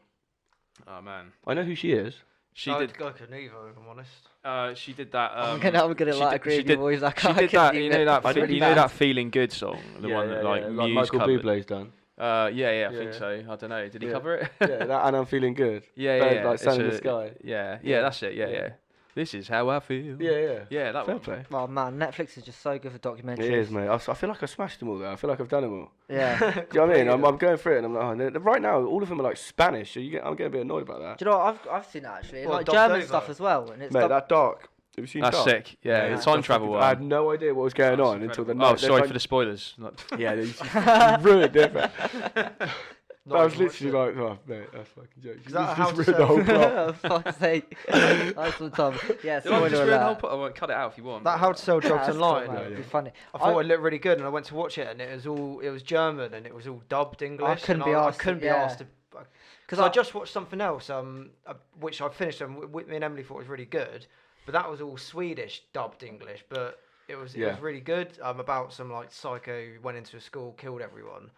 S1: Oh man,
S2: I know who she is.
S1: she
S4: I
S1: did.
S4: couldn't either, if I'm honest.
S1: She did that.
S3: I'm gonna
S1: she
S3: like
S1: did-
S3: agree
S1: she
S3: with your
S1: did-
S3: boys. I
S1: She
S3: can't.
S1: did that. You know that.
S2: I didn't
S1: You know
S3: bad.
S1: that feeling good song, the one that like Muse
S2: Michael
S1: covered.
S2: Bublé's done.
S1: I
S2: Yeah.
S1: think so. I don't know. Did he
S2: Yeah.
S1: cover it?
S2: Yeah, that and I'm feeling good.
S1: Yeah,
S2: Bird,
S1: yeah.
S2: like
S1: it's
S2: Sun in the
S1: a-
S2: Sky.
S1: Yeah,
S2: Yeah.
S1: that's it. Yeah,
S2: Yeah.
S1: yeah. This is how I feel.
S2: Yeah.
S1: Yeah, that
S2: Fair
S1: one.
S2: play.
S3: Oh man, Netflix is just so good for documentaries.
S2: It is, mate. I feel like I smashed them all there. I feel like I've done them all.
S3: Yeah.
S2: Do you know what I mean? I'm going through it, and I'm like, oh, right now, all of them are like Spanish. So I'm getting a bit annoyed about that.
S3: Do you know what? I've seen that actually.
S4: Well,
S3: Like
S4: dubbed
S3: German
S4: over.
S3: stuff as well, and it's
S2: Mate, that Dark. Have you seen
S1: That's
S2: Dark?
S1: sick. Yeah,
S3: Yeah.
S1: the time travel
S2: I had
S1: one.
S2: no idea what was going
S1: That's
S2: on until the
S1: incredible.
S2: night.
S1: Oh, sorry for the spoilers.
S2: Yeah, they ruined it. Man.
S4: Not
S2: I was
S4: even watched
S2: literally
S4: it.
S2: like, oh, mate, that's fucking joke.
S4: Is that
S2: Just
S4: how to
S2: ruined
S4: say-
S2: the whole plot.
S3: Fuck's sake. Nice one, Tom. Yeah,
S1: Did I just
S3: spoiler
S1: ruin the whole
S3: alert.
S1: plot? I won't cut it out if you want.
S4: That How to Sell
S3: Yeah,
S4: Drugs
S3: that's
S4: Online.
S3: cool, man.
S2: Yeah,
S3: It'd be
S2: yeah.
S3: funny.
S4: I thought it looked really good, and I went to watch it, and it was German, and it was all dubbed English.
S3: couldn't
S4: and
S3: be
S4: I
S3: asked to-
S4: couldn't be
S3: yeah.
S4: asked to. Because I just watched something else, which I finished, and me and Emily thought was really good, but that was all Swedish dubbed English, but it was really good. About some like psycho who went into a school, killed everyone.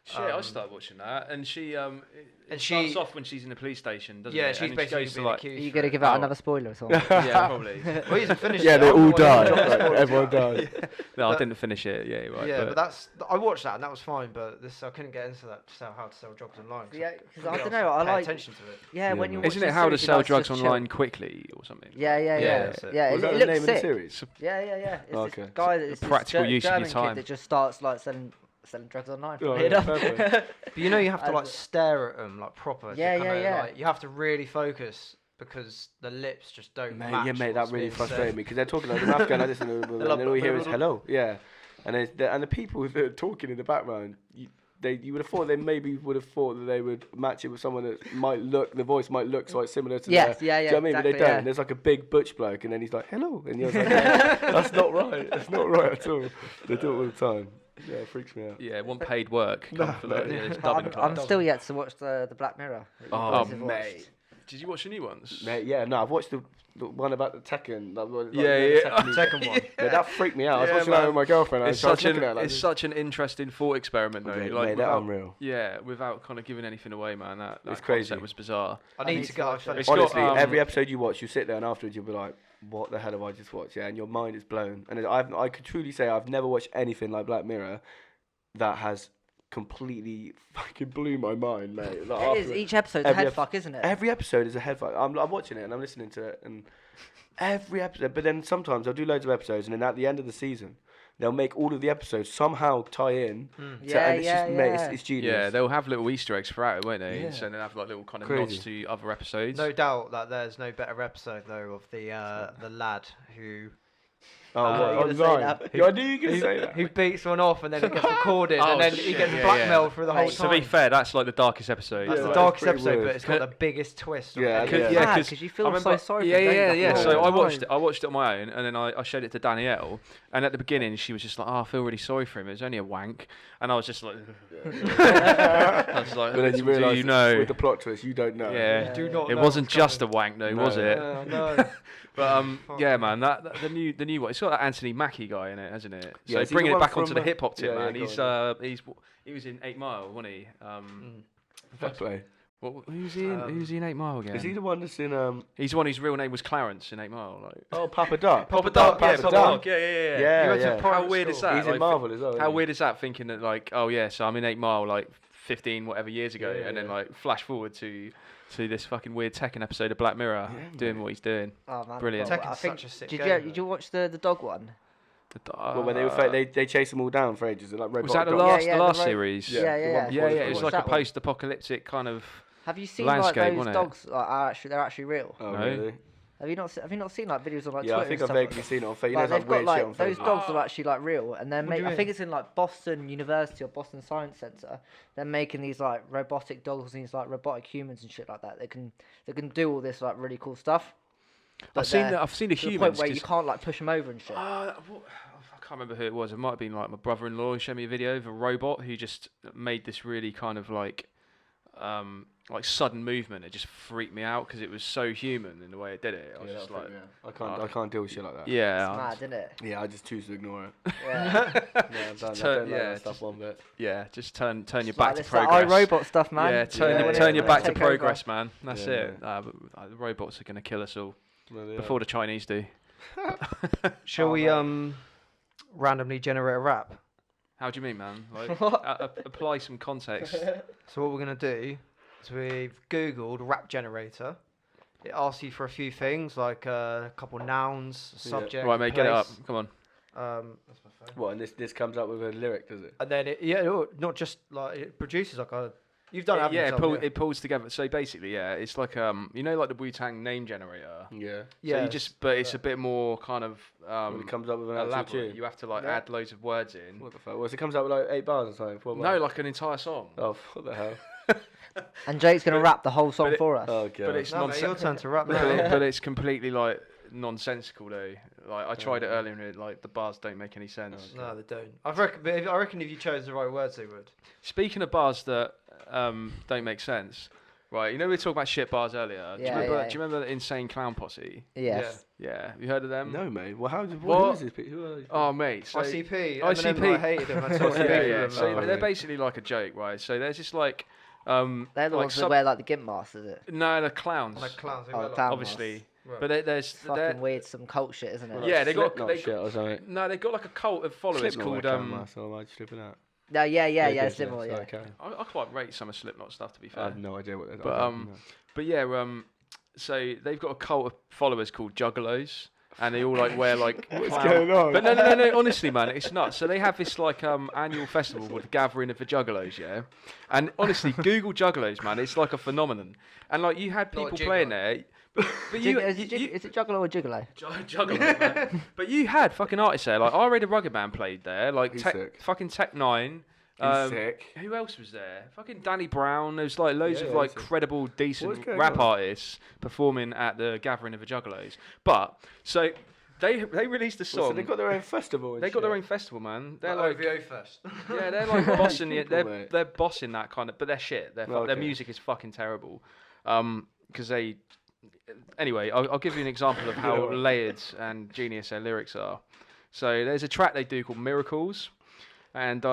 S1: Shit, I started watching that, and she
S4: And
S1: starts
S4: she-
S1: off when she's in the police station, doesn't
S4: Yeah,
S1: it?
S4: she's
S1: And then
S4: basically
S1: goes to,
S4: being
S1: like,
S4: accused.
S3: Are you
S4: for
S3: gonna
S4: it.
S3: give out
S1: Oh.
S3: another spoiler or something?
S1: yeah, probably.
S4: Well, he's finished.
S2: Yeah,
S4: it.
S2: they
S4: I'm
S2: all
S4: not gonna
S2: died.
S4: spoil it.
S2: Right, everyone died.
S1: No, I
S4: But-
S1: didn't finish it. Yeah, you're right.
S4: Yeah,
S1: but
S4: but I watched that and that was fine. But I couldn't get into that. How to sell drugs online.
S3: Yeah, because I
S4: couldn't
S3: don't
S4: get
S3: know. I
S4: pay
S3: like.
S4: attention to it.
S3: Yeah, when
S2: Yeah,
S3: you
S2: man.
S3: watch
S1: isn't it
S3: the
S1: how to
S3: series, you
S1: sell
S3: like
S1: drugs
S3: just
S1: online
S3: chill.
S1: quickly or something?
S3: Yeah.
S1: that's it.
S3: Yeah,
S2: Was that
S3: it
S2: the
S3: looks
S2: name of the
S3: sick.
S2: series?
S3: Yeah. It's
S2: Okay.
S3: this guy that's
S1: practical use of your
S3: German
S1: time.
S3: kid that just starts like selling drugs online.
S2: Oh,
S3: funny
S2: yeah,
S3: enough.
S2: fair play.
S4: But you know, you have to
S3: And-
S4: like stare at them like proper. to
S3: Yeah,
S4: kinda,
S3: yeah.
S4: Like, you have to really focus because the lips just don't match.
S2: Mate, that
S4: what's
S2: really
S4: being
S2: frustrated
S4: said.
S2: me because they're talking like the mouth going like this, and then all you hear is hello. Yeah. And the people that are talking in the background, you would have thought that they would match it with someone that the voice might look quite similar to
S3: Yes,
S2: do
S3: yeah,
S2: you know what I mean? But they
S3: exactly,
S2: don't. There's like a big butch bloke, and then he's like, hello. And you're like, that's not right. That's not right at all. They do it all the time. Yeah, it freaks me out.
S1: Yeah, one paid work.
S2: No,
S3: I'm still yet to watch the Black Mirror. that you
S1: Oh,
S3: boys have watched.
S1: mate. Did you watch the new ones?
S2: Mate, yeah, no, I've watched the one about the Tekken.
S4: Second one.
S2: Yeah, that freaked me out. I was
S1: Yeah,
S2: watching that
S1: man.
S2: with my girlfriend.
S1: It's such an interesting thought experiment, though.
S2: Mate,
S1: like,
S2: they're unreal.
S1: Yeah, without kind of giving anything away, man. That
S2: It's crazy.
S1: concept was bizarre.
S4: I need to go.
S1: It's
S2: Honestly,
S1: got,
S2: every episode you watch, you sit there and afterwards you'll be like, what the hell have I just watched? Yeah, and your mind is blown. And I could truly say I've never watched anything like Black Mirror that has completely fucking blew my mind, mate. Like,
S3: It is. Each episode's a head fuck, isn't it?
S2: Every episode is a head fuck. I'm watching it and I'm listening to it, and every episode. But then sometimes they'll do loads of episodes, and then at the end of the season, they'll make all of the episodes somehow tie in. Mate, it's genius.
S1: Yeah, they'll have little Easter eggs throughout it, won't they?
S2: Yeah.
S1: So they'll have like little kind of
S2: Crazy.
S1: nods to other episodes.
S4: No doubt that there's no better episode though of the lad who
S2: Oh,
S3: you're gonna say
S2: online.
S3: that.
S2: Yeah, I knew you were going to say that.
S4: who beats one off and then it gets recorded
S1: Oh,
S4: and then he
S1: shit,
S4: gets
S1: yeah,
S4: blackmailed
S1: yeah.
S4: for the whole
S3: Mate,
S1: To
S4: time.
S1: be fair, that's like the darkest episode.
S4: That's
S2: Yeah,
S4: the
S2: it's
S4: darkest
S2: pretty
S4: episode,
S2: weird.
S4: but it's got the biggest twist. of
S2: Yeah,
S4: any.
S2: yeah.
S1: Yeah,
S3: because you feel
S1: I
S3: so
S1: remember-
S3: sorry for
S1: yeah,
S3: them,
S1: yeah,
S3: don't you?
S1: yeah.
S3: After
S1: So
S3: all
S1: I
S3: the
S1: watched
S3: time.
S1: it. I watched it on my own, and then I showed it to Danielle. And at the beginning, she was just like, "Oh, I feel really sorry for him. It was only a wank." And I was just like, I was like,
S2: But then you
S1: "Do
S2: realise
S1: you know?"
S2: with the plot twist, you don't know.
S1: Yeah.
S4: Do not
S1: It
S4: know
S1: wasn't
S4: what's
S1: just
S4: coming.
S1: a wank, though,
S2: No.
S1: was it?
S4: No.
S1: But yeah, man, that the new one. It's got that Anthony Mackie guy in it, hasn't it?
S2: Yeah,
S1: So
S2: is he
S1: bringing
S2: the
S1: it
S2: one
S1: back onto
S2: from,
S1: the hip hop tip,
S2: yeah,
S1: man.
S2: go
S1: He was in 8 Mile, wasn't he?
S2: Fair play.
S1: Who's he in? Who's he in 8 Mile again?
S2: Is he the one that's in
S1: He's the one whose real name was Clarence in 8 Mile. Like.
S2: Oh, Papa Doc.
S1: Papa Doc, yeah,
S2: Papa
S1: Papa
S2: Doc.
S1: Doc, yeah.
S2: Yeah,
S4: He went to
S2: yeah.
S4: private
S1: How weird is
S4: school.
S1: that?
S2: He's
S1: Like,
S2: in Marvel as well.
S1: How
S2: isn't he?
S1: weird is that? Thinking that like, oh yeah, so I'm in 8 Mile like 15 whatever years ago,
S2: Yeah,
S1: and then
S2: yeah.
S1: like flash forward to this fucking weird Tekken episode of Black Mirror, doing what he's doing.
S3: Oh, man.
S1: Brilliant.
S3: Well,
S4: Tekken's
S3: I think,
S4: such a sick
S3: did
S4: game,
S3: you watch the dog one?
S2: Well, when they chase them all down for ages. Like
S1: Was that the
S2: robotic
S1: last
S3: Yeah,
S1: the last
S3: the
S1: series?
S2: Yeah,
S3: Yeah,
S2: the
S3: yeah,
S2: one
S3: yeah.
S2: before
S1: Yeah,
S2: this
S1: it was
S2: one.
S1: like a
S3: that one?
S1: post-apocalyptic kind of.
S3: Have you seen
S1: Landscape,
S3: like those
S1: wasn't it?
S3: dogs? Like, they're actually real.
S2: Oh,
S1: No.
S2: really?
S3: Have you not seen like videos on like
S2: Yeah,
S3: Twitter?
S2: I think
S3: and
S2: I've
S3: stuff
S2: vaguely
S3: like
S2: seen it on Facebook.
S3: that?
S2: You know,
S3: Like,
S2: there's
S3: they've
S2: like
S3: got
S2: weird shit on
S3: like those
S2: Facebook.
S3: dogs are actually like real, and they're
S4: What do you
S3: I think
S4: mean?
S3: it's in like Boston University or Boston Science Center. They're making these like robotic dogs and these like robotic humans and shit like that. They can do all this like really cool stuff. But
S1: I've seen
S3: they're
S1: the
S3: to the point
S1: humans.
S3: where you can't like push them over and shit.
S1: I can't remember who it was. It might have been like my brother-in-law who showed me a video of a robot who just made this really kind of like sudden movement. It just freaked me out because it was so human in the way it did it. I was just like,
S2: I can't deal with shit like that.
S1: yeah,
S3: It's mad, isn't it?
S2: Yeah, I just choose to ignore it.
S3: Yeah.
S2: Yeah, I've done
S1: turn-
S2: that
S1: yeah,
S2: stuff
S1: just-
S2: one bit.
S1: yeah. Just turn your
S3: It's
S1: back
S3: like
S1: to
S3: this, like,
S1: progress.
S3: iRobot stuff, man.
S1: Yeah,
S2: Yeah,
S1: turn your
S2: yeah.
S1: back to
S3: Take over.
S1: progress, man. That's
S2: Yeah,
S1: it. The robots are gonna kill us all
S2: Well, yeah.
S1: before the Chinese do.
S4: Shall
S3: Oh,
S4: we
S3: man.
S4: randomly generate a rap?
S1: How do you mean, man? Like,
S3: What?
S1: apply some context.
S4: So what we're gonna do is we've googled rap generator. It asks you for a few things like a couple nouns,
S2: Yeah.
S4: subject,
S1: Right, mate, get it up.
S4: place.
S1: Come on.
S4: That's my phone.
S2: What, and this comes up with a lyric, does it?
S4: And then not just like it produces like a. You've done it, haven't
S1: Yeah,
S4: you, Tom?
S1: it pulls together. So basically, yeah, it's like you know, like the Wu-Tang name generator.
S2: Yeah.
S1: So you just, but it's a bit more kind of
S2: When it comes up with an actual
S1: elaborate.
S2: tune.
S1: You have to like
S2: Yeah.
S1: add loads of words in.
S2: What the fuck? Well, so it comes out with like 8 bars or something. 4
S1: No,
S2: bars.
S1: like an entire song.
S2: Oh, what the hell?
S3: And Jake's gonna rap the whole song
S1: but it-
S3: for us.
S2: Oh, God.
S1: But it's
S4: No, mate, your turn to rap
S1: but,
S4: now.
S1: but it's completely like nonsensical though. Like I tried it earlier and it, like the bars don't make any sense.
S4: No, they don't. I reckon if you chose the right words, they would.
S1: Speaking of bars that don't make sense, right? You know we were talking about shit bars earlier. Do you
S3: Yeah,
S1: remember?
S3: yeah.
S1: Do you remember the Insane Clown Posse?
S3: Yes.
S1: Yeah, have you heard of them?
S2: No, mate. Well, who
S1: What?
S2: is this? Who are these?
S1: Oh, mate. So,
S4: ICP.
S1: ICP.
S4: Eminem, I hated them. I told you
S1: yeah,
S4: they
S1: yeah.
S4: were
S1: So
S4: them.
S1: they're
S2: okay.
S1: basically like a joke, right? So there's just like
S3: They're the
S1: like
S3: ones that wear like the gimp masks, is it?
S1: no, the clowns.
S4: Like clowns. They
S3: Oh,
S4: wear, like,
S3: clown
S1: obviously.
S3: masks.
S4: Right.
S1: But there's
S3: Fucking weird, some cult shit, isn't it?
S1: Yeah, they got
S2: Slipknot shit or something.
S1: no, they've got like a cult of followers
S2: Slipknot
S1: called
S2: wear clown masks, so am I just slipping out?
S3: No, yeah,
S2: They
S3: it's
S2: do,
S3: similar,
S2: so
S3: yeah.
S2: okay.
S1: I quite rate some of Slipknot stuff to be
S2: I
S1: fair.
S2: have no idea what they're
S1: But, but yeah, so they've got a cult of followers called Juggalos. and they all like wear like.
S2: What's
S1: clown-
S2: going on?
S1: But no, honestly, man, it's nuts. So they have this like annual festival called the Gathering of the Juggalos, yeah. And honestly, Google Juggalos, man, it's like a phenomenon. And like you had
S4: Not a
S1: people playing there. But you,
S3: Is it Juggalo or Juggalo?
S1: Juggalo, man. But you had fucking artists there, like I Read a Rugged Band played there, like
S2: He's
S1: Tech,
S2: sick.
S1: fucking Tech 9.
S2: He's sick.
S1: Who else was there? Fucking Danny Brown. There was like loads
S2: Yeah,
S1: of
S2: yeah,
S1: like
S2: he's sick.
S1: credible,
S2: What's
S1: decent
S2: going
S1: rap
S2: on?
S1: artists performing at the Gathering of the Juggalos. But so they released a song.
S2: So they got their own festival. And
S1: They got their
S2: shit.
S1: own festival, man. They're
S4: Like
S1: like,
S4: OVO Fest.
S1: yeah, they're like bossing it.
S2: People,
S1: They're
S2: mate.
S1: they're bossing that kind of, but they're shit. Their
S2: Okay.
S1: music is fucking terrible. Because they. Anyway, I'll give you an example of how
S2: Yeah.
S1: layered and genius their lyrics are. So there's a track they do called Miracles, and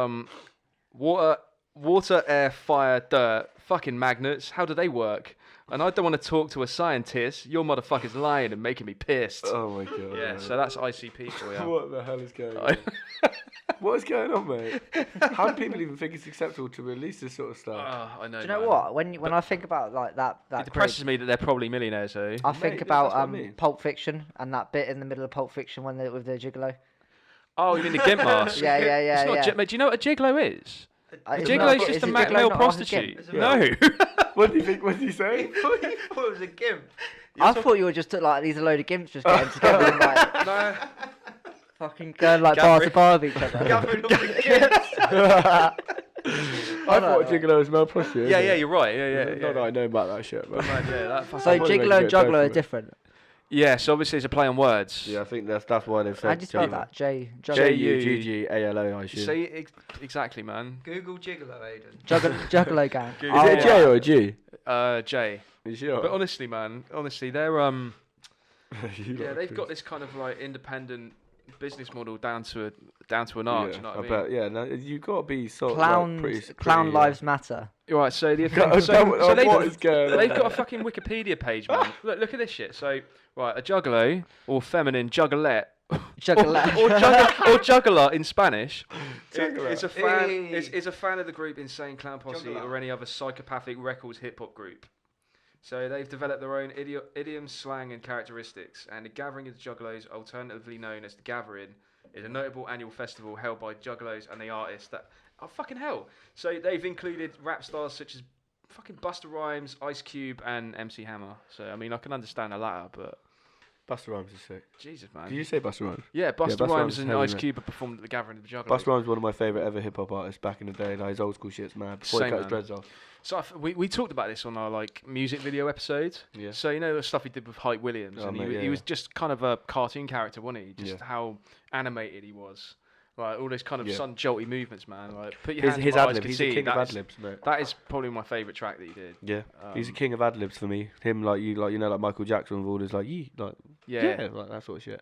S1: water, air, fire, dirt, fucking magnets. How do they work? And I don't want to talk to a scientist. Your motherfucker's lying and making me pissed.
S2: Oh my god.
S1: Yeah,
S2: man.
S1: so that's ICP for you.
S2: What the hell is going on? What is going on, mate? How do people even think it's acceptable to release this sort of stuff?
S1: I know.
S3: Do you know
S1: man.
S3: what? When I think about like that
S1: It
S3: group,
S1: depresses me that they're probably millionaires, though.
S3: I
S2: Mate,
S3: think
S2: that's
S3: about
S2: what I mean.
S3: Pulp Fiction and that bit in the middle of Pulp Fiction when they with the Gigolo.
S1: Oh, you mean the Gimp mask?
S3: Yeah.
S1: It's not
S3: yeah.
S1: Mate, do you know what a gigolo is? A
S3: Is
S1: gigolo is
S3: not-
S1: just a
S3: is
S1: male
S3: Gigolo not like a
S1: prostitute.
S3: gimp?
S1: No.
S2: What do you think? What did he say?
S4: He thought it was a gimp.
S3: I thought you were just like these are a load of gimps just getting together and like
S1: No.
S3: fucking going like bar to bar with each other.
S4: Gathering of the gimps.
S2: I thought a gigolo was male prostitute.
S1: Yeah,
S2: isn't it?
S1: you're right. Yeah.
S2: Not that I know about that shit, but
S1: Man, yeah, that
S3: So
S2: I'm probably
S3: Gigolo
S2: gonna
S3: and
S2: get
S3: Juggalo
S2: both
S3: are
S2: of it.
S3: different.
S1: yeah, so obviously it's a play on words.
S2: yeah, I think that's why they've said.
S3: How do you spell that?
S1: J-U-
S2: Juggalo, I should.
S1: See, exactly, man.
S4: Google Gigolo, Aiden.
S3: Juggalo gang.
S1: Google
S2: Is
S1: Oh,
S2: it a J or a G?
S1: J.
S2: You sure?
S1: But honestly, man, they're
S2: You
S1: yeah,
S2: lot
S1: they've
S2: are
S1: got this kind of like independent business model down to an art.
S2: Yeah,
S1: You know what I
S2: I
S1: mean?
S2: bet. Yeah, no, you got to be sort of
S3: Clowns,
S2: like pretty.
S3: clown lives matter.
S1: Right, so the
S2: What is going
S1: they've
S2: on?
S1: got a fucking Wikipedia page, man. Look at this shit. So, right, a juggalo or feminine juggalette
S3: Juggalo.
S1: or juggler in Spanish.
S2: Juggler.
S1: It's a fan.
S4: Hey.
S1: Is a fan of the group Insane Clown Posse
S4: Juggler.
S1: or any other psychopathic records hip hop group. So they've developed their own idioms, slang, and characteristics. And the Gathering of the Juggalos, alternatively known as the Gathering, is a notable annual festival held by juggalos and the artists that. Oh fucking hell! So they've included rap stars such as fucking Busta Rhymes, Ice Cube, and MC Hammer. So I mean, I can understand the latter, but
S2: Busta Rhymes is sick.
S1: Jesus, man.
S2: Did you say Busta Rhymes?
S1: Yeah, Busta
S2: Busta Rhymes
S1: Rhymes
S2: is
S1: and
S2: heavy,
S1: Ice
S2: mate.
S1: Cube have performed at the Gathering of the Juggalos.
S2: Busta Rhymes is one of my favourite ever hip hop artists back in the day. Like his old school shit's mad. Before he
S1: Same,
S2: cut his
S1: man.
S2: dreads off.
S1: So we talked about this on our like music video episode.
S2: Yeah.
S1: So you know the stuff he did with Hype Williams,
S2: Oh,
S1: and
S2: mate,
S1: he
S2: yeah,
S1: was just kind of a cartoon character, wasn't he? Just
S2: Yeah.
S1: how animated he was, like all those kind of
S2: Yeah.
S1: sun jolty movements, man. Like put your
S2: His,
S1: hands
S2: his
S1: on my
S2: ad
S1: eyes,
S2: libs. He's a
S1: Cassidy,
S2: king of
S1: that
S2: ad
S1: is-
S2: libs, mate.
S1: That is probably my favourite track that he did.
S2: Yeah, he's a
S1: Um,
S2: king of ad libs for me. Him like Michael Jackson with all his like
S1: Yeah.
S2: like that sort of shit.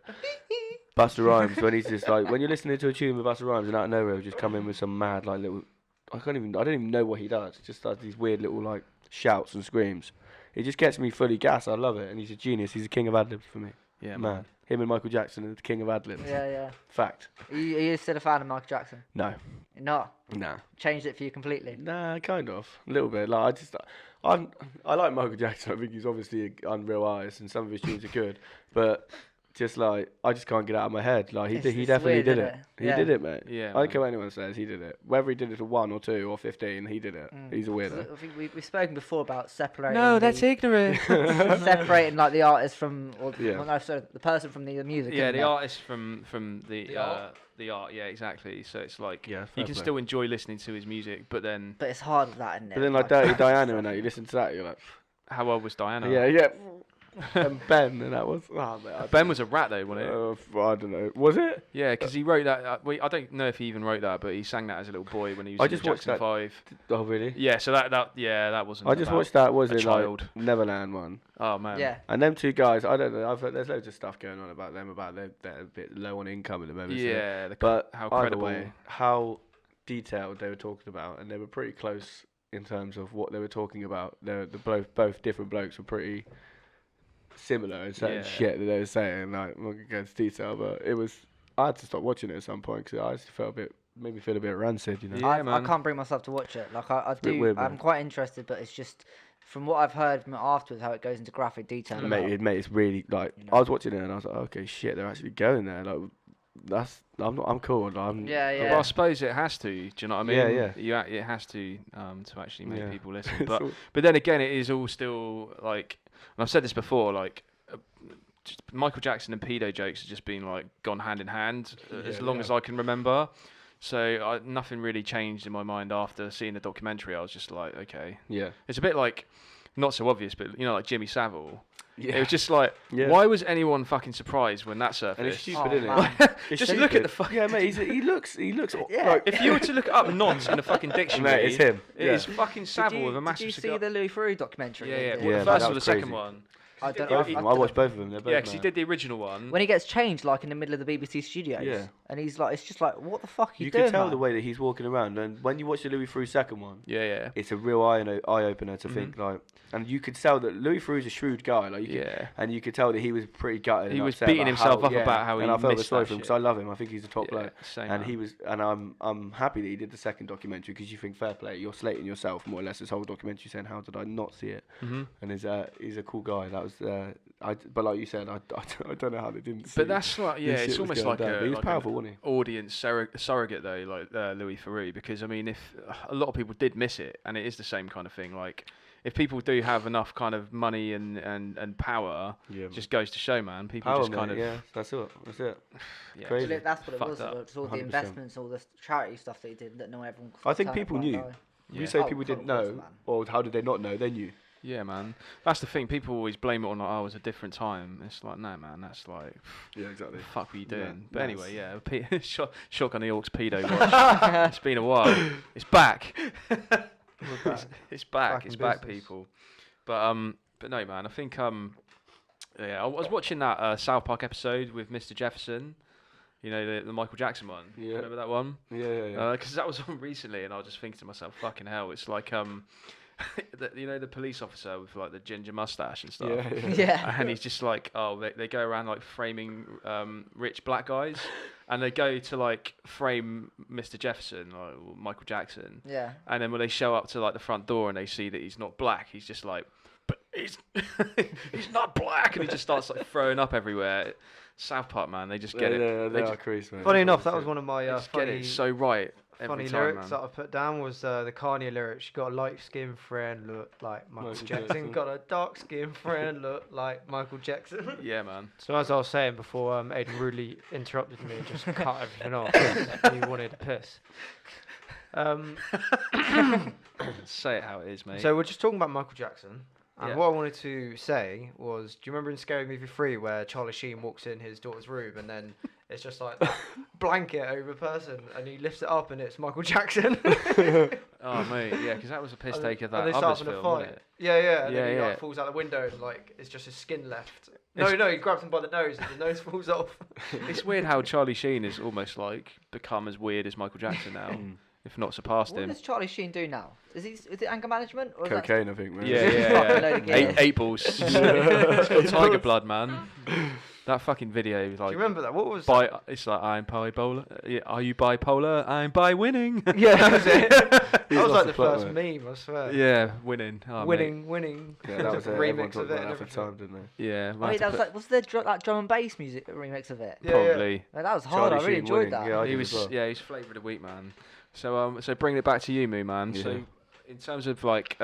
S2: Busta Rhymes when he's just like when you're listening to a tune with Busta Rhymes and out of nowhere he'll just come in with some mad like little I don't even know what he does. Just does these weird little like shouts and screams. It just gets me fully gassed. I love it, and he's a genius. He's a king of ad libs for me.
S1: Yeah,
S2: man. Him and Michael Jackson are the king of ad libs.
S3: Yeah.
S2: Fact.
S3: Are you still a fan of Michael Jackson?
S2: No.
S3: You're not?
S2: Nah.
S3: Changed it for you completely?
S2: Nah, kind of. A little bit. Like I like Michael Jackson. I think he's obviously an unreal artist, and some of his tunes are good. But just like I just can't get it out of my head. Like he
S3: It's
S2: definitely
S3: weird,
S2: did
S3: isn't
S2: it.
S3: it?
S2: He
S3: Yeah.
S2: did it, mate.
S1: Yeah,
S2: I don't
S1: man.
S2: care what anyone says. He did it. Whether he did it to 1 or 2 or 15, he did it. He's a weirdo.
S3: I think we've spoken before about separating.
S1: No, that's
S3: the,
S1: ignorant.
S3: separating like the artist from, or
S2: Yeah.
S3: well, no, sorry, the person from the music.
S1: Yeah,
S3: isn't
S1: the
S3: it?
S1: artist from the
S4: The art.
S1: the art. Yeah, exactly. So it's like
S2: Yeah,
S1: you
S2: fair
S1: can
S2: play.
S1: still enjoy listening to his music, but then
S3: But it's hard with that, isn't it?
S2: But then like Dirty Diana and that, you listen to that, you're like,
S1: how old was Diana?
S2: yeah. And Ben, and that was
S1: Ben was a rat though, wasn't it?
S2: I don't know. Was it?
S1: Yeah, because he wrote that. I don't know if he even wrote that, but he sang that as a little boy when he was
S2: I
S1: in
S2: just
S1: the
S2: watched
S1: Jackson
S2: that-
S1: 5.
S2: Oh really?
S1: Yeah, so that wasn't.
S2: I just
S1: about
S2: watched that. Was
S1: a
S2: it
S1: child.
S2: like Neverland one?
S1: Oh man.
S3: Yeah.
S2: And them two guys, I don't know. I've heard there's loads of stuff going on about them. About they're a bit low on income at the moment. so-
S1: Yeah,
S2: But
S1: how
S2: either
S1: credible.
S2: way, how detailed they were talking about, and they were pretty close in terms of what they were talking about. Both different blokes were pretty similar in certain
S1: Yeah.
S2: shit that they were saying. Like, I'm not gonna go into detail, but it was. I had to stop watching it at some point because I just felt made me feel a bit rancid, you know.
S1: Yeah,
S3: I
S1: man.
S3: can't bring myself to watch it. Like I
S2: a bit
S3: do.
S2: weird,
S3: I'm
S2: man.
S3: quite interested, but it's just from what I've heard from afterwards, how it goes into graphic detail. about,
S2: Mate, it's really like
S3: you know.
S2: I was watching it and I was like, okay, shit, they're actually going there. Like, I'm cool.
S3: Yeah, yeah.
S1: Well, I suppose it has to. Do you know what I mean?
S2: Yeah.
S1: It has to actually make
S2: Yeah.
S1: people listen. But then again, it is all still like, and I've said this before, like. Just Michael Jackson and pedo jokes have just been like gone hand in hand as long as I can remember. So nothing really changed in my mind after seeing the documentary. I was just like, okay,
S2: Yeah.
S1: it's a bit like not so obvious, but you know, like Jimmy Savile.
S2: Yeah.
S1: It was just like, why was anyone fucking surprised when that surfaced?
S2: And it's stupid, isn't
S3: man.
S2: it?
S1: Just look at the fucking.
S2: Yeah, mate. He looks.
S3: Yeah.
S2: Like,
S1: If you were to look up knots in a fucking dictionary,
S2: mate, it's him.
S1: It is fucking Savile with a
S3: Did
S1: massive
S3: you
S1: cigar.
S3: see the Louis Theroux documentary?
S1: Yeah,
S3: they
S1: yeah.
S3: did?
S1: Well,
S2: Yeah,
S1: the
S2: that
S1: first or
S2: was
S1: the second
S2: crazy.
S1: one.
S3: I don't
S2: Both
S3: know.
S2: of them. I watched both of them. They're both
S1: Yeah, because he
S2: mad.
S1: did the original one.
S3: When he gets changed, like in the middle of the BBC studios,
S2: Yeah.
S3: and he's like, it's just like, what the fuck are you
S2: You
S3: doing?
S2: can tell
S3: man?
S2: the way that he's walking around, and when you watch the Louis Theroux second one,
S1: Yeah.
S2: it's a real eye opener to think like, and you could tell that Louis Theroux's a shrewd guy, like, and you could tell that he was pretty gutted.
S1: He
S2: and
S1: was
S2: upset
S1: beating
S2: about
S1: himself up about how he
S2: and I felt
S1: missed
S2: sorry
S1: that
S2: for him because
S1: shit.
S2: I love him. I think he's a top bloke,
S1: Same,
S2: and
S1: man.
S2: he was, and I'm happy that he did the second documentary because you think fair play, you're slating yourself more or less this whole documentary saying how did I not see it, and he's a cool guy. That was but like you said, I don't know how they didn't see.
S1: But that's like,
S2: this
S1: yeah,
S2: shit
S1: it's
S2: was
S1: almost
S2: going
S1: like
S2: down. But he was
S1: like
S2: powerful,
S1: an
S2: wasn't he?
S1: audience surrogate though, like Louis Theroux, because I mean, if a lot of people did miss it, and it is the same kind of thing. Like, if people do have enough kind of money and power, just goes to show, man. People
S2: Power,
S1: just kind
S2: mate,
S1: of
S2: yeah, that's it.
S1: yeah,
S2: Crazy.
S3: Well, that's what it
S1: Fucked
S3: was.
S1: up.
S3: It's all the
S2: 100%.
S3: investments, all the charity stuff that he did that no everyone.
S2: I think
S3: can't
S2: people
S3: quite
S2: knew.
S3: know.
S2: You
S1: Yeah.
S2: say
S3: Oh,
S2: people didn't
S3: of course,
S2: know,
S3: man.
S2: or how did they not know? They knew.
S1: Yeah, man. That's the thing. People always blame it on like, oh, it was a different time. It's like, no, man. That's like,
S2: Yeah, exactly.
S1: the fuck were you
S2: Yeah,
S1: doing? But
S2: nice.
S1: anyway, yeah. Shotgun The Aux pedo watch. It's been a while. It's back. It's back.
S4: Back in
S1: It's back,
S4: business.
S1: people. But no, man. I think yeah. I was watching that South Park episode with Mr. Jefferson. You know, the Michael Jackson one.
S2: Yeah.
S1: Remember that one?
S2: Yeah.
S1: Because that was on recently, and I was just thinking to myself, fucking hell, it's like you know, the police officer with like the ginger mustache and stuff.
S2: Yeah.
S3: Yeah.
S1: And he's just like, oh, they go around like framing rich black guys, and they go to like frame Mr. Jefferson or Michael Jackson,
S3: Yeah.
S1: and then when they show up to like the front door and they see that he's not black, he's just like, but he's he's not black, and he just starts like throwing up everywhere. South Park, man, they just get it.
S2: They
S1: They
S2: are crazy, man.
S4: Funny enough, that was one of my
S1: just get
S4: funny,
S1: it so right every
S4: funny
S1: time,
S4: lyrics
S1: man.
S4: that I put down was the Kanye lyrics. You got a light skinned friend, look like Michael
S2: Michael
S4: Jackson.
S2: Jackson.
S4: Got a dark skinned friend, look like Michael Jackson.
S1: Yeah, man.
S4: So as I was saying before, Aiden rudely interrupted me and just cut everything off. He wanted to piss.
S1: Say it how it is, mate.
S4: So we're just talking about Michael Jackson. And
S1: Yeah.
S4: what I wanted to say was, do you remember in Scary Movie 3 where Charlie Sheen walks in his daughter's room and then it's just like that blanket over a person and he lifts it up and it's Michael Jackson?
S1: Oh, mate, yeah, because that was a piss
S4: And-
S1: take of
S4: and
S1: that
S4: they start
S1: others
S4: having a
S1: film,
S4: fight.
S1: wasn't it?
S4: Yeah, and
S1: Yeah,
S4: then he
S1: yeah.
S4: like falls out the window and like it's just his skin left.
S1: It's-
S4: No, he grabs him by the nose and the nose falls off.
S1: It's weird how Charlie Sheen has almost like become as weird as Michael Jackson now, if not surpassed
S3: What
S1: him.
S3: does Charlie Sheen do now? Is it anger management or is
S2: Cocaine, I think, man.
S1: Yeah,
S3: Fucking
S1: yeah,
S3: load of
S1: yeah.
S3: gear.
S1: Eight balls. It's got tiger blood, man. That fucking video,
S4: Do
S1: like,
S4: you remember that? What was
S1: it's like, I'm bipolar. Yeah, are you bipolar? I'm by winning.
S4: Yeah, that was it. That
S2: He's
S4: was
S2: lost
S4: like
S2: the
S4: the
S2: plot,
S4: first meme, I swear.
S1: Yeah, winning. Oh, mate.
S4: Winning.
S2: Yeah, that was it. Everyone
S4: Remix
S2: talked
S4: of it
S2: about
S4: and
S2: that for
S4: everything.
S2: time, didn't they?
S1: Yeah,
S3: Oh,
S1: we'll
S3: wait,
S1: have to
S3: that was like, was there that drum and bass music remix of it?
S4: Yeah,
S1: probably.
S3: Man, that was hard.
S2: Charlie
S3: I really
S2: Sheen
S3: enjoyed
S2: winning,
S3: that.
S2: yeah, I
S1: He
S2: did
S1: was,
S2: as well.
S1: yeah, he's flavour of the week, man. So bringing it back to you, Moo, man.
S2: Yeah.
S1: So, in terms of like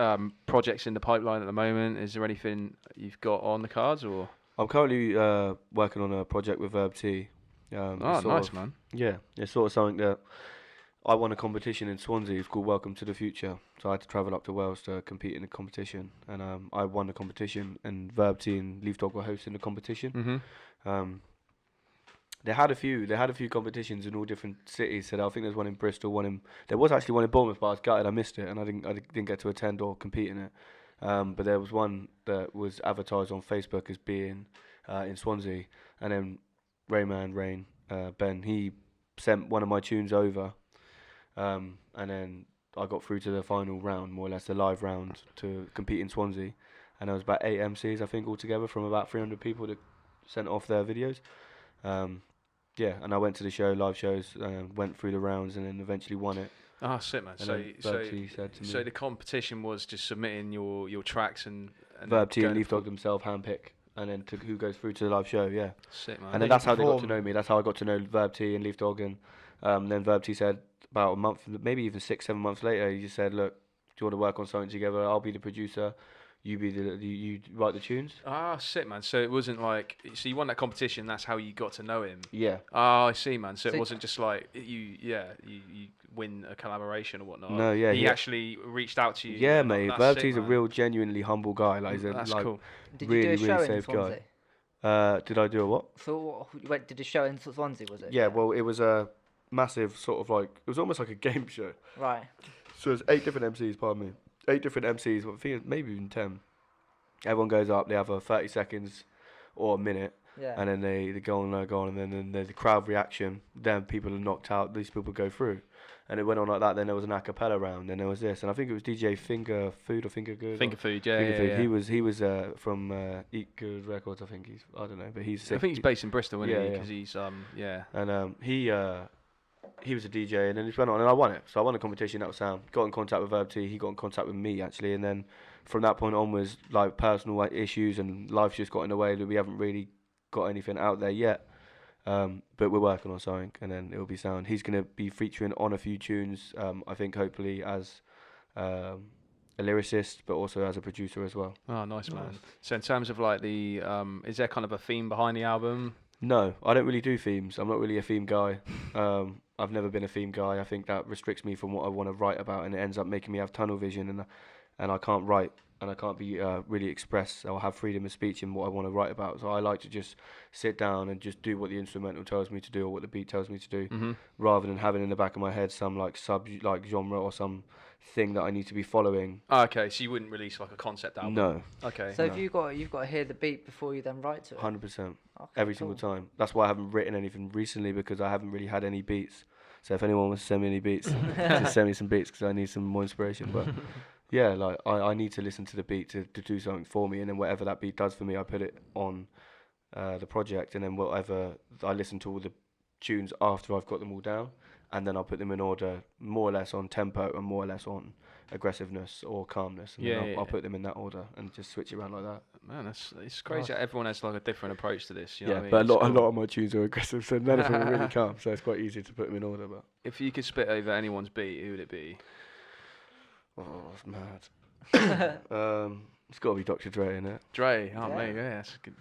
S1: projects in the pipeline at the moment, is there anything you've got on the cards, or?
S2: I'm currently working on a project with Verb T.
S1: Oh,
S2: It's sort
S1: nice,
S2: of-
S1: man.
S2: Yeah, it's sort of something that I won a competition in Swansea. It's called Welcome to the Future. So I had to travel up to Wales to compete in the competition, and I won the competition. And Verb T and Leaf Dog were hosting the competition.
S1: Mm-hmm.
S2: They had a few competitions in all different cities. So I think there's one in Bristol, there was actually one in Bournemouth, but I was gutted I missed it, and I didn't get to attend or compete in it. But there was one that was advertised on Facebook as being in Swansea, and then Rain, Ben, he sent one of my tunes over, and then I got through to the final round, more or less the live round, to compete in Swansea, and there was about 8 MCs I think altogether from about 300 people that sent off their videos. Yeah, and I went to the show, live shows, went through the rounds, and then eventually won it.
S1: Ah, sick, man.
S2: And
S1: So
S2: then Verb T said to me.
S1: so the competition was just submitting your tracks and
S2: Verb T and
S1: going
S2: Leaf Dog
S1: for-
S2: themselves handpick, and then who goes through to the live show. Yeah.
S1: Sick, man.
S2: And then
S4: Did
S2: that's
S4: you
S2: how they got to
S4: perform?
S2: know me. That's how I got to know Verb T and Leaf Dog. And then Verb T said about a month, maybe even 6-7 months later, he just said, "Look, do you want to work on something together? I'll be the producer. You be you write the tunes."
S1: Ah, sick, man. So it wasn't like so you won that competition. That's how you got to know him.
S2: Yeah.
S1: Oh, I see, man. So it
S3: So-
S1: wasn't just like you win a collaboration or whatnot.
S2: No, yeah,
S1: He
S2: yeah.
S1: actually reached out to you.
S2: Yeah,
S1: and, like,
S2: mate.
S1: that's
S2: Verb
S1: sick,
S2: T's a
S1: man.
S2: real, genuinely humble guy. Like, he's a
S1: That's
S2: like,
S1: cool.
S3: Did
S2: really,
S3: you do a show
S2: really
S3: in
S2: safe
S3: Swansea?
S2: guy. Did I do a what?
S3: So you went did a show in Swansea, was it?
S2: Yeah, well, it was a massive sort of like, it was almost like a game show.
S3: Right.
S2: So there's 8 different MCs, pardon me. 8 different MCs, well, I think maybe even 10. Everyone goes up, they have a 30 seconds or a minute,
S3: Yeah.
S2: and then they go on, and then there's the crowd reaction. Then people are knocked out, these people go through. And it went on like that, then there was an a cappella round, then there was this. And I think it was DJ Finger Food or Finger Good.
S1: Finger food, yeah,
S2: Finger
S1: yeah,
S2: Food.
S1: yeah.
S2: He was from Eat Good Records, I think I don't know, but he's
S1: I
S2: sick.
S1: think he's based in Bristol, isn't
S2: Yeah,
S1: he?
S2: yeah.
S1: Because he's yeah.
S2: And he was a DJ, and then it went on, and I won it. So I won the competition. That was Sam. Got in contact with Verb T. He got in contact with me actually, and then from that point onwards, like personal like, issues and life's just got in the way that we haven't really got anything out there yet. But we're working on something, and then it'll be sound. He's gonna be featuring on a few tunes. I think hopefully as a lyricist, but also as a producer as well.
S1: Oh, nice, man. So in terms of like the is there kind of a theme behind the album?
S2: No, I don't really do themes. I'm not really a theme guy. I've never been a theme guy. I think that restricts me from what I want to write about, and it ends up making me have tunnel vision, and I can't write, and I can't be really express or have freedom of speech in what I want to write about. So I like to just sit down and just do what the instrumental tells me to do or what the beat tells me to do,
S1: Mm-hmm.
S2: rather than having in the back of my head some like genre or some thing that I need to be following.
S1: Oh, okay, so you wouldn't release like a concept album?
S2: No,
S1: Okay.
S3: So
S2: no.
S3: you've got to hear the beat before you then write to it.
S2: 100%.
S3: Okay,
S2: Every
S3: cool.
S2: single time. That's why I haven't written anything recently, because I haven't really had any beats. So if anyone wants to send me any beats, just send me some beats, because I need some more inspiration. But yeah, like I need to listen to the beat to do something for me, and then whatever that beat does for me, I put it on the project, and then whatever I listen to all the tunes after I've got them all down, and then I'll put them in order, more or less on tempo and more or less on aggressiveness or calmness, and then I'll put them in that order and just switch it around like that.
S1: Man, it's crazy. That everyone has like a different approach to this. You know
S2: Yeah,
S1: what I mean?
S2: but
S1: It's
S2: a
S1: cool.
S2: lot of my tunes are aggressive, so none of them are really calm. So it's quite easy to put them in order. But
S1: If you could spit over anyone's beat, who would it be?
S2: oh, it's mad. It's got to be Dr. Dre, innit?
S1: Dre. Oh,
S3: Yeah.
S1: mate, yeah, that's a good.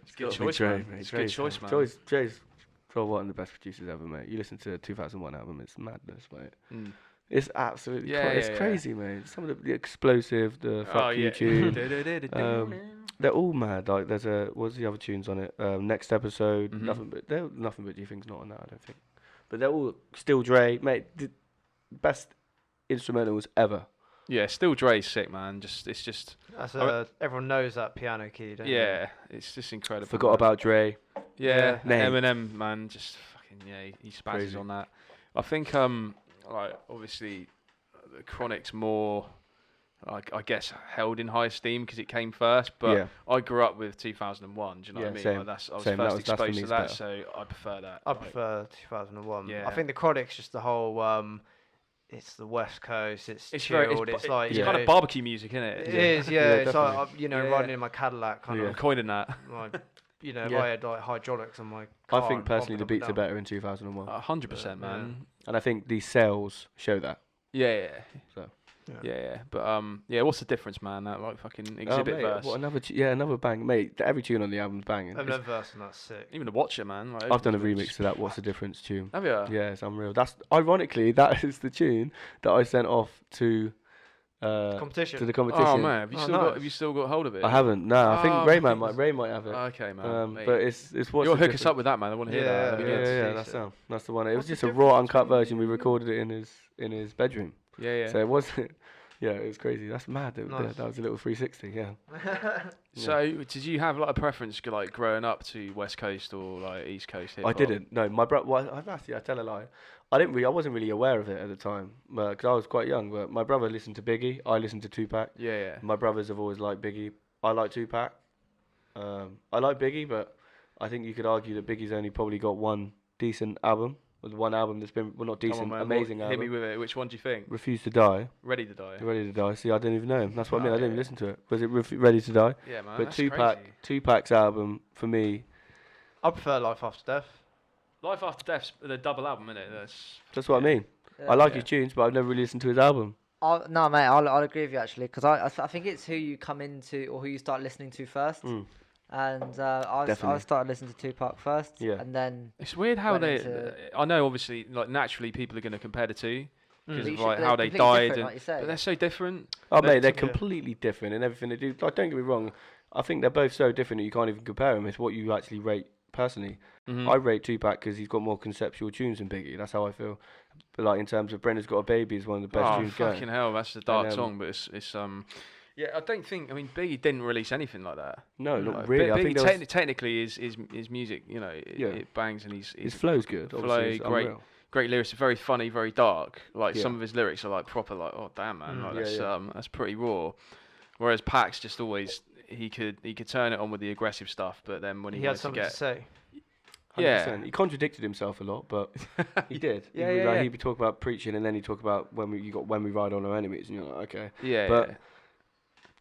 S1: It's a good
S2: Gotta be
S1: choice,
S2: Dre,
S1: man.
S2: mate.
S1: It's a good choice, man.
S2: Dre's probably one of the best producers ever, mate. You listen to the 2001 album, it's madness, mate.
S1: Mm.
S2: It's absolutely
S1: Yeah,
S2: it's
S1: yeah.
S2: crazy, mate. Some of the explosive, the fuck
S1: Oh,
S2: you
S1: yeah.
S2: tune. They're all mad. Like there's what's the other tunes on it? Next episode,
S1: Mhm.
S2: nothing but Do You Think's not on that, I don't think. But they're all still Dre, mate. The best instrumentals ever.
S1: Yeah, still Dre's sick, man. It's just
S4: That's
S1: I
S4: everyone knows that piano key, don't
S1: yeah, it's just incredible.
S2: Forgot
S1: man.
S2: about Dre.
S1: Yeah,
S2: Mate.
S1: Eminem, man, just fucking yeah, he spazzes
S2: Crazy.
S1: on that. I think like obviously, the Chronic's more like I guess held in high esteem because it came first. But
S2: Yeah.
S1: I grew up with 2001. Do you know what I
S2: Yeah,
S1: mean?
S2: same,
S1: Like I was
S2: same.
S1: first
S2: That's for
S1: exposed
S2: me,
S1: to
S2: it's
S1: that,
S2: better.
S1: so I prefer that.
S4: I
S1: like-
S4: prefer 2001.
S1: Yeah.
S4: I think the Chronic's just the whole. It's the West Coast. It's
S1: It's
S4: chilled.
S1: very,
S4: it's like
S1: it's
S4: you
S1: kind
S4: know,
S1: of barbecue music, isn't
S4: It
S1: it?
S4: is, yeah.
S2: Yeah,
S4: It's like
S2: definitely.
S4: you know,
S1: Yeah.
S4: riding in my Cadillac, kind
S2: Yeah.
S1: I'm coining that.
S4: of like, you know, if
S2: Yeah.
S4: I had like hydraulics on my
S2: I
S4: car
S2: think
S4: and
S2: personally
S4: bumping
S2: the
S4: up and
S2: beats are
S4: down.
S2: better in 2001,
S1: 100%,
S4: Yeah.
S1: man.
S2: and I think the sales show that.
S1: Yeah.
S2: So.
S1: Yeah. But yeah, what's the difference, man? That like fucking
S2: Oh,
S1: exhibit
S2: mate,
S1: verse.
S2: what another bang, mate. Every tune on the album's banging.
S4: Eminem verse and that's sick.
S1: Even the Watcher, man. Like,
S2: I've done a
S1: everything's-
S2: remix to that. What's the difference tune?
S1: Have you?
S2: Yeah, it's unreal. That's ironically that is the tune that I sent off to
S4: Competition.
S2: to the competition.
S1: Oh man, have you
S4: Oh,
S1: still
S4: nice.
S1: got? Have you still got hold of it?
S2: I haven't. No, I think
S1: Oh,
S2: Ray might have it.
S1: Okay, man. mate.
S2: But it's what's
S1: You'll
S2: the
S1: hook us
S2: difference?
S1: up with that, man. I want to hear that.
S4: Yeah,
S1: That'd be
S2: Yeah,
S1: good.
S2: yeah,
S4: Decent.
S2: that's the one. It was
S4: What's the
S2: just a
S4: difference
S2: raw uncut
S4: between
S2: version. We recorded it in his bedroom.
S1: Yeah.
S2: So it wasn't. Yeah, it was crazy. That's mad.
S4: Nice.
S2: That was a little 360. Yeah.
S1: So, did you have like a preference, like growing up to West Coast or like East Coast hip
S2: I
S1: hop?
S2: didn't. No, my brother. Well, I tell a lie. I didn't really. I wasn't really aware of it at the time because I was quite young. But my brother listened to Biggie. I listened to Tupac.
S1: Yeah.
S2: My brothers have always liked Biggie. I like Tupac. I like Biggie, but I think you could argue that Biggie's only probably got one decent album. or the one album that's been not decent,
S1: Come on, man.
S2: amazing
S1: Hit
S2: album.
S1: me with it. Which one do you think?
S2: Refuse to Die.
S1: Ready to Die.
S2: Ready to Die. See, I didn't even know. That's what I mean.
S1: Oh,
S2: I didn't even
S1: yeah.
S2: listen to it. Was it Ready to Die?
S1: Yeah, man.
S2: But
S1: That's
S2: Tupac,
S1: crazy.
S2: Tupac's album for me.
S4: I prefer Life After Death.
S1: Life After Death's the double album, isn't it?
S2: That's what I mean.
S3: Yeah.
S2: I like
S1: Yeah.
S2: his tunes, but I've never really listened to his album.
S3: No, mate, I'll agree with you actually, because I think it's who you come into or who you start listening to first. And I
S2: Definitely.
S3: started listening to Tupac first,
S2: Yeah.
S3: and then
S1: It's weird how
S3: Went
S1: they.
S3: into-
S1: I know, obviously, like naturally, people are going to compare the two because
S3: But you
S1: of
S3: should-
S1: like
S3: they're
S1: how they
S3: completely
S1: died,
S3: different,
S1: and
S3: like you say.
S1: but they're so different.
S2: Oh, mate, they're
S4: yeah.
S2: completely different in everything they do. Like, don't get me wrong. I think they're both so different that you can't even compare them. It's what you actually rate personally.
S1: Mhm.
S2: I rate Tupac because he's got more conceptual tunes than Biggie. That's how I feel. But like in terms of Brenda's Got a Baby is one of the best
S1: Oh
S2: tunes
S1: fucking
S2: going.
S1: hell, that's a dark
S2: And,
S1: song, but it's yeah, I don't think. I mean, Biggie didn't release anything like that.
S2: No,
S1: Like,
S2: not really. I
S1: Biggie
S2: think there was,
S1: technically his music, you know,
S2: Yeah.
S1: it bangs and he's
S2: his flow's good.
S1: flow,
S2: Obviously, it's
S1: great.
S2: unreal.
S1: Great lyrics, very funny, very dark. Like
S2: Yeah.
S1: some of his lyrics are like proper, like oh damn man, like
S2: Yeah,
S1: that's pretty raw. Whereas Pac's just always he could turn it on with the aggressive stuff, but then when he
S4: He had
S1: wanted to
S4: something
S1: get
S4: to say.
S2: 100%. He contradicted himself a lot, but he did.
S1: Yeah,
S2: he would,
S1: yeah, yeah.
S2: He'd be talking about preaching, and then he'd talk about when we ride on our enemies, and you're like, okay.
S1: yeah,
S2: But
S1: yeah.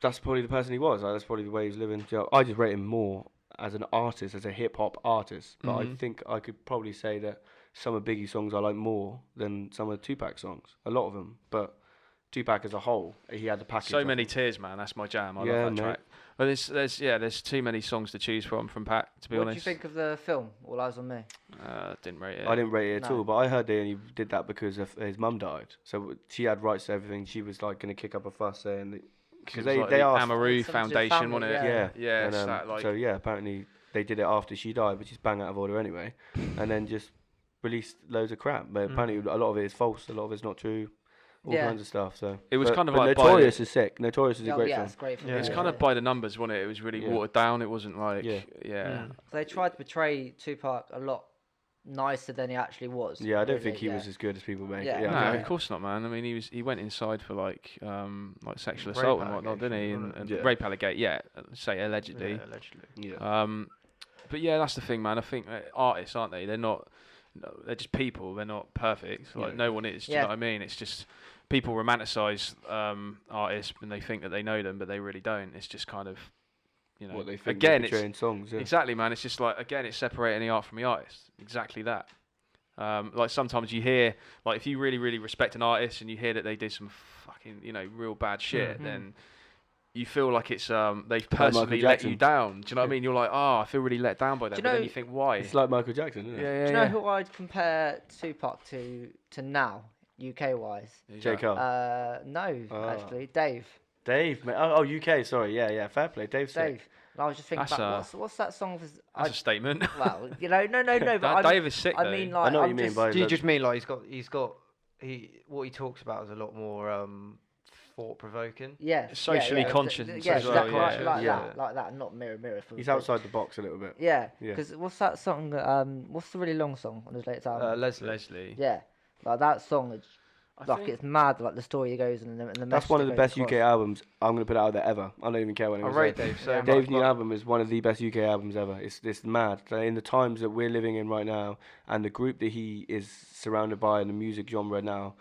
S2: That's probably the person he was. Like, that's probably the way he was living. So I just rate him more as an artist, as a hip hop artist. But I
S1: Mhm.
S2: think I could probably say that some of Biggie's songs I like more than some of Tupac's songs. A lot of them, but Tupac as a whole, he had the package.
S1: So
S2: I
S1: many
S2: think.
S1: tears, man. That's my jam. I
S2: Yeah,
S1: love that
S2: mate.
S1: track. But there's too many songs to choose from Pac. To be
S3: what do you
S1: honest,
S3: think of the film All Eyes on Me?
S1: didn't rate it.
S2: I didn't rate it at
S3: No.
S2: all, but I heard they only did that because of his mum died. So she had rights to everything. She was like going to kick up a fuss saying that because
S1: It was like
S2: they
S1: the
S2: asked.
S1: Amaru
S3: Something to do with
S1: Foundation,
S3: family,
S1: wasn't it?
S3: yeah.
S1: Yeah,
S2: And,
S1: it's that, like,
S2: so yeah, apparently they did it after she died, which is bang out of order anyway, and then just released loads of crap. But apparently a lot of it is false, a lot of it's not true, all
S3: Yeah.
S2: kinds of stuff. So
S1: It was kind of
S2: but
S1: like by
S2: Notorious is sick. Notorious is a
S3: Oh,
S2: great
S3: yeah,
S2: film.
S3: it's great. For
S4: Yeah,
S3: me,
S1: it's
S4: yeah.
S1: kind of by the numbers, wasn't it? It was really
S2: Yeah.
S1: watered down. It wasn't like
S2: Yeah.
S1: yeah.
S3: So they tried to portray Tupac a lot nicer than he actually was.
S2: Yeah, I don't
S3: really,
S2: think he
S3: yeah.
S2: was as good as people make
S3: Yeah.
S2: it. Yeah,
S1: No,
S2: I
S1: of
S2: think-
S1: course not, man. I mean, he went inside for like sexual
S4: Rape
S1: assault and whatnot, didn't he?
S4: allegation,
S1: And
S2: Yeah.
S1: rape allegate, yeah, say allegedly.
S4: Yeah, allegedly.
S2: yeah.
S1: But yeah, that's the thing, man. I think artists, aren't they? They're not. No, they're just people. They're not perfect. Like
S2: Yeah.
S1: no one is. Do you
S3: Yeah.
S1: know what I mean? It's just people romanticize artists and they think that they know them, but they really don't. It's just kind of, you know.
S2: What they think
S1: again,
S2: they're
S1: it's
S2: portraying songs. Yeah.
S1: exactly, man. It's just like again, it's separating the art from the artist. Exactly that. Like sometimes you hear, like if you really, really respect an artist and you hear that they do some fucking, you know, real bad shit, then you feel like it's they've personally let you
S2: Jackson.
S1: down. Do you know what I mean? You're like, oh, I feel really let down by them.
S3: you
S1: But then
S3: know-
S1: you think, why?
S2: It's like Michael Jackson, isn't it?
S1: yeah,
S3: Do you know who I'd compare Tupac to now, UK wise?
S2: J. Cole.
S3: No,
S2: Oh.
S3: actually, Dave.
S2: Dave, mate. Oh, UK. Sorry. Yeah. Fair play. Dave's sick.
S3: Dave. And I was just thinking
S1: That's
S3: about what's that song? For,
S1: That's a statement.
S3: well, you know, no, but I'm,
S1: Dave is sick.
S3: I
S1: though.
S3: mean, like,
S2: I know what
S3: I'm
S2: you mean
S3: just,
S2: by
S4: Do you
S2: that.
S4: just mean like what he talks about is a lot more thought provoking?
S3: yeah,
S1: Socially
S3: yeah,
S1: conscious
S3: yeah,
S1: as well,
S3: exactly,
S1: yeah.
S3: like
S2: Yeah.
S3: that, like that, not mirror. For
S2: He's outside the box a little bit.
S3: Yeah,
S2: Yeah.
S3: because what's that song? What's the really long song on his latest album?
S1: Leslie.
S3: Yeah, like that song. Is,
S1: I
S3: like
S1: think-
S3: it's mad. Like the story he goes and the
S2: That's
S3: message
S2: one of
S3: it
S2: the
S3: goes
S2: best UK
S3: across.
S2: albums. I'm gonna put it out there ever. I don't even care what
S4: I
S2: anyone
S4: rate
S2: says.
S4: Dave so
S3: Yeah.
S4: much.
S2: Dave's new
S4: but-
S2: album is one of the best UK albums ever. It's mad. In the times that we're living in right now, and the group that he is surrounded by in the music genre now,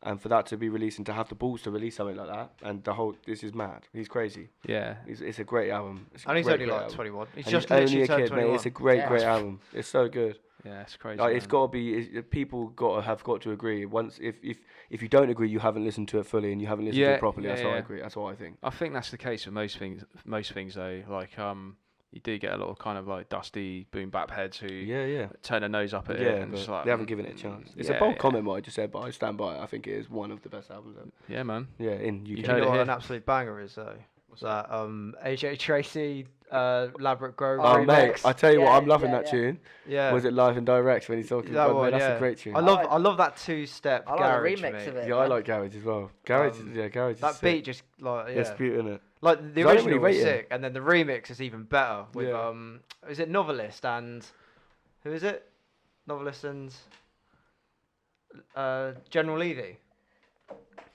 S2: and for that to be released and to have the balls to release something like that, and this is mad. He's crazy.
S1: Yeah.
S2: It's a great album. It's a
S4: And he's
S2: great,
S4: only
S2: great
S4: like
S2: album.
S4: 21. He's
S2: And
S4: just
S2: only
S4: literally
S2: a
S4: turned
S2: kid, mate.
S4: 21.
S2: It's a great,
S3: Yeah.
S2: great album. It's so good.
S1: Yeah, it's crazy.
S2: Like, it's
S1: man.
S2: got to be. People have got to agree. Once, if you don't agree, you haven't listened to it fully and you haven't listened to
S1: Yeah,
S2: it properly.
S1: yeah,
S2: That's what I
S1: yeah.
S2: agree. That's what I think.
S1: I think that's the case with most things. Most things though, like you do get a lot of kind of like dusty boom bap heads who
S2: Yeah.
S1: turn their nose up at
S2: Yeah,
S1: it, and
S2: but
S1: it's like
S2: they haven't given it a chance. It's
S1: yeah,
S2: a bold
S1: yeah.
S2: comment what I just said, but I stand by it. I think it is one of the best albums ever.
S1: Yeah, man.
S2: Yeah, in UK.
S1: You
S4: You
S1: heard
S4: know
S1: it
S4: what
S1: here.
S4: an absolute banger is though? That AJ Tracy, Labrador Grove
S2: Oh,
S4: remix.
S2: mate, I tell you what,
S3: Yeah,
S2: I'm loving
S3: yeah,
S2: that
S3: yeah.
S2: tune.
S4: Yeah.
S2: Was it Live and Direct when he's talking
S4: That
S2: about
S4: one,
S2: That's
S4: yeah.
S2: a great tune.
S4: I love that two-step
S3: I like the
S4: garage,
S3: remix
S4: mate.
S3: of it.
S2: Yeah, I like Garage as well. Garage,
S4: Um,
S2: Garage is
S4: That
S2: sick.
S4: beat just like
S2: It's
S4: yeah.
S2: beautiful, isn't it?
S4: Like the
S2: 'Cause I don't
S4: original
S2: really
S4: was
S2: rate it.
S4: sick, and then the remix is even better with
S2: Yeah.
S4: is it Novelist and who is it? Novelist and General Levy.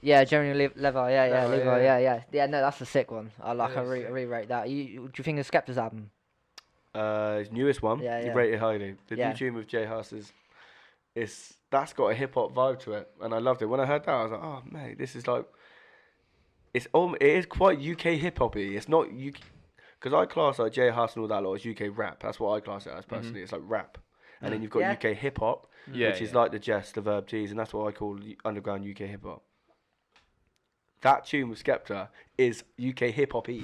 S3: Yeah, Jeremy Levi. Yeah,
S4: Levi,
S3: Levi.
S4: yeah.
S3: Yeah. No, that's a sick one. I like.
S4: It
S3: I
S4: is sick.
S3: re-rate that. Do you think of Skepta's album?
S2: His newest one,
S3: Yeah,
S2: you
S3: yeah.
S2: rate it highly. The
S3: Yeah.
S2: new tune with Jay Huss is that's got a hip hop vibe to it, and I loved it. When I heard that, I was like, oh mate, this is like, it is quite UK hip hoppy. It's not UK, because I class like J Hus and all that lot as UK rap. That's what I class it as personally. It's like rap, and then you've got UK hip hop, which is like the Jest, the Verb T's, and that's what I call underground UK hip hop. That tune with Skepta is UK hip hop-y.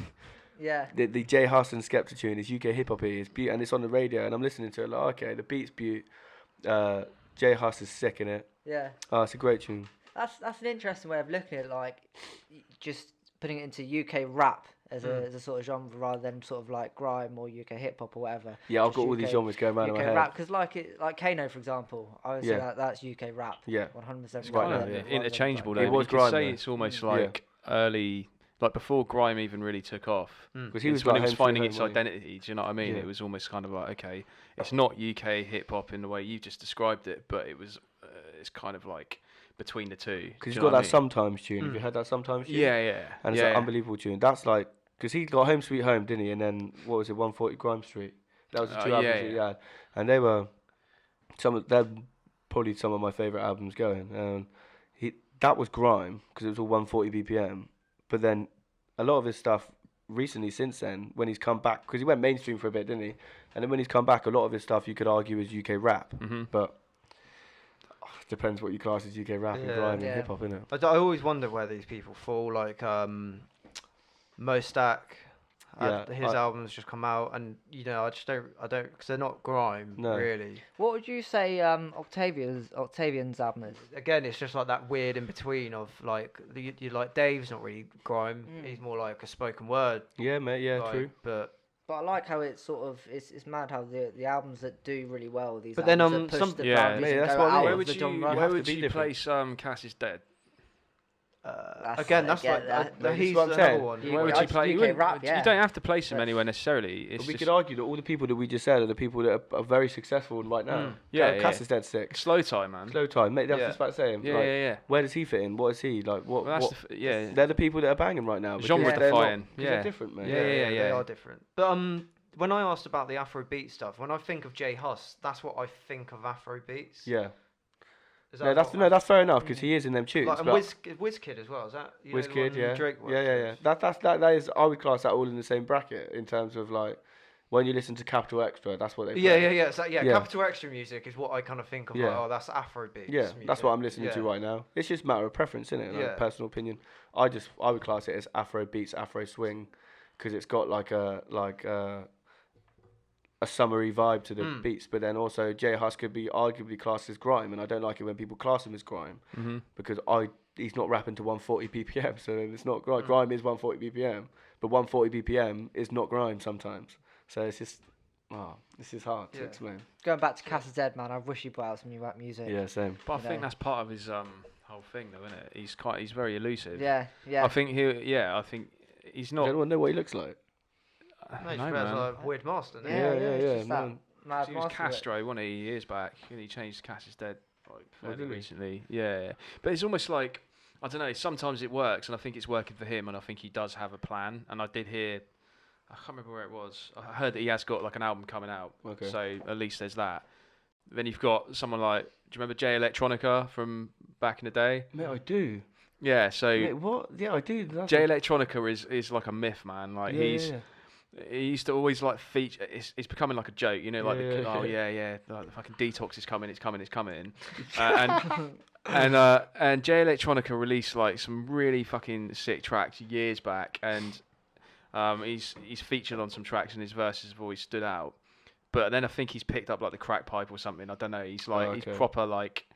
S3: Yeah.
S2: The J Hus and Skepta tune is UK hip hop-y. And it's on the radio, and I'm listening to it like, okay, the beat's beaut. J Hus is sick in it.
S3: Yeah.
S2: Oh, it's a great tune.
S3: That's an interesting way of looking at it, like just putting it into UK rap as a sort of genre rather than sort of like grime or UK hip hop or whatever.
S2: Yeah, I've got all these genres going around in my head.
S3: rap, because like Kano, for example, I would say that's UK rap.
S2: Yeah.
S3: 100%.
S1: It's kind of interchangeable though.
S2: It was
S1: you could
S2: grime,
S1: say
S2: though.
S1: it's almost like early, like before grime even really took off.
S2: Because he
S1: It's
S2: was
S1: when it was
S2: like
S1: finding
S2: home
S1: its
S2: sweet home,
S1: identity. Do you know what I mean?
S2: Yeah.
S1: It was almost kind of like, okay, it's not UK hip hop in the way you just described it, but it was. It's kind of like between the two.
S2: Because he's got that Sometimes tune. Have you heard that Sometimes tune?
S1: Yeah.
S2: And it's an unbelievable tune. That's like, because he got Home Sweet Home, didn't he? And then, what was it, 140 Grime Street? That was the two albums that he had. And they were, they're probably some of my favourite albums going. That was grime, because it was all 140 BPM. But then, a lot of his stuff recently, since then, when he's come back, because he went mainstream for a bit, didn't he? And then when he's come back, a lot of his stuff you could argue is UK rap. But depends what you class as UK rap and grime and hip hop, innit?
S4: I always wonder where these people fall. Like Mo Stack, his albums just come out, and I don't, because they're not grime really.
S3: What would you say Octavian's album is?
S4: Again, it's just like that weird in between of like you like Dave's not really grime. He's more like a spoken word.
S2: Yeah, mate. Yeah,
S4: like,
S2: true.
S3: But I like how it's sort of it's mad how the albums that do really well, these
S4: but
S3: albums
S4: then
S3: that push
S4: some
S3: the boundaries and
S2: that's
S3: go
S2: what I
S3: out
S2: mean.
S1: Where
S3: of
S1: would
S3: the genre.
S1: where would you place Cass is Dead?
S4: Again, that's he's
S2: what I'm
S4: another
S2: saying.
S4: one.
S1: Where would you play? You,
S3: UK rap,
S1: you don't have to place him anywhere necessarily. It's
S2: But we
S1: just
S2: could argue that all the people that we just said are the people that are very successful right now. Cass is Dead sick.
S1: slow time, man.
S2: Slow time, mate. That's just about to say him.
S1: Yeah.
S2: Where does he fit in? What is he like? What?
S1: Well,
S2: They're the people that are banging right now.
S1: Genre defying.
S2: They're different, mate.
S1: Yeah.
S4: They are different. But when I asked about the Afrobeat stuff, when I think of J Hus, that's what I think of Afrobeats.
S2: Yeah.
S4: Is that
S2: That's fair enough, because he is in them tunes.
S4: Like, and Wizkid as well, is that?
S2: Wizkid, yeah.
S4: Drake
S2: Yeah. That is, I would class that all in the same bracket in terms of like, when you listen to Capital Extra, that's what they play.
S4: Yeah. So, Capital Extra music is what I kind of think of.
S2: Yeah.
S4: Like, that's Afrobeats.
S2: Yeah,
S4: music.
S2: that's what I'm listening to right now. It's just a matter of preference, isn't it? Like personal opinion. I would class it as Afro beats, Afro swing, because it's got like a summery vibe to the beats, but then also J Hus could be arguably classed as grime, and I don't like it when people class him as grime, because he's not rapping to 140 BPM, so it's not grime. Grime is 140 BPM, but 140 BPM is not grime sometimes. So it's just, this is hard to explain.
S3: Going back to Cass is Dead, man, I wish he put out some new rap music.
S2: Yeah, same.
S1: But I think that's part of his whole thing, though, isn't it? He's very elusive.
S3: Yeah.
S1: I think he's not.
S2: Does anyone know what he looks like?
S4: No, he wears a weird mask, doesn't he?
S2: Yeah.
S1: He was Castro, wasn't he, years back? And he changed Cass is Dead fairly recently. Yeah. But it's almost like, I don't know, sometimes it works, and I think it's working for him, and I think he does have a plan. And I did hear, I can't remember where it was, I heard that he has got like an album coming out.
S2: Okay.
S1: So at least there's that. Then you've got someone like, do you remember Jay Electronica from back in the day?
S2: Mate, I do.
S1: Yeah, so...
S2: Mate, what? Yeah, I do.
S1: Jay Electronica is like a myth, man. Like, he used to always like feature. It's becoming like a joke, like like the fucking Detox is coming, it's coming. And Jay Electronica released like some really fucking sick tracks years back, and he's featured on some tracks, and his verses have always stood out. But then I think he's picked up like the crack pipe or something. I don't know. He's like he's proper like,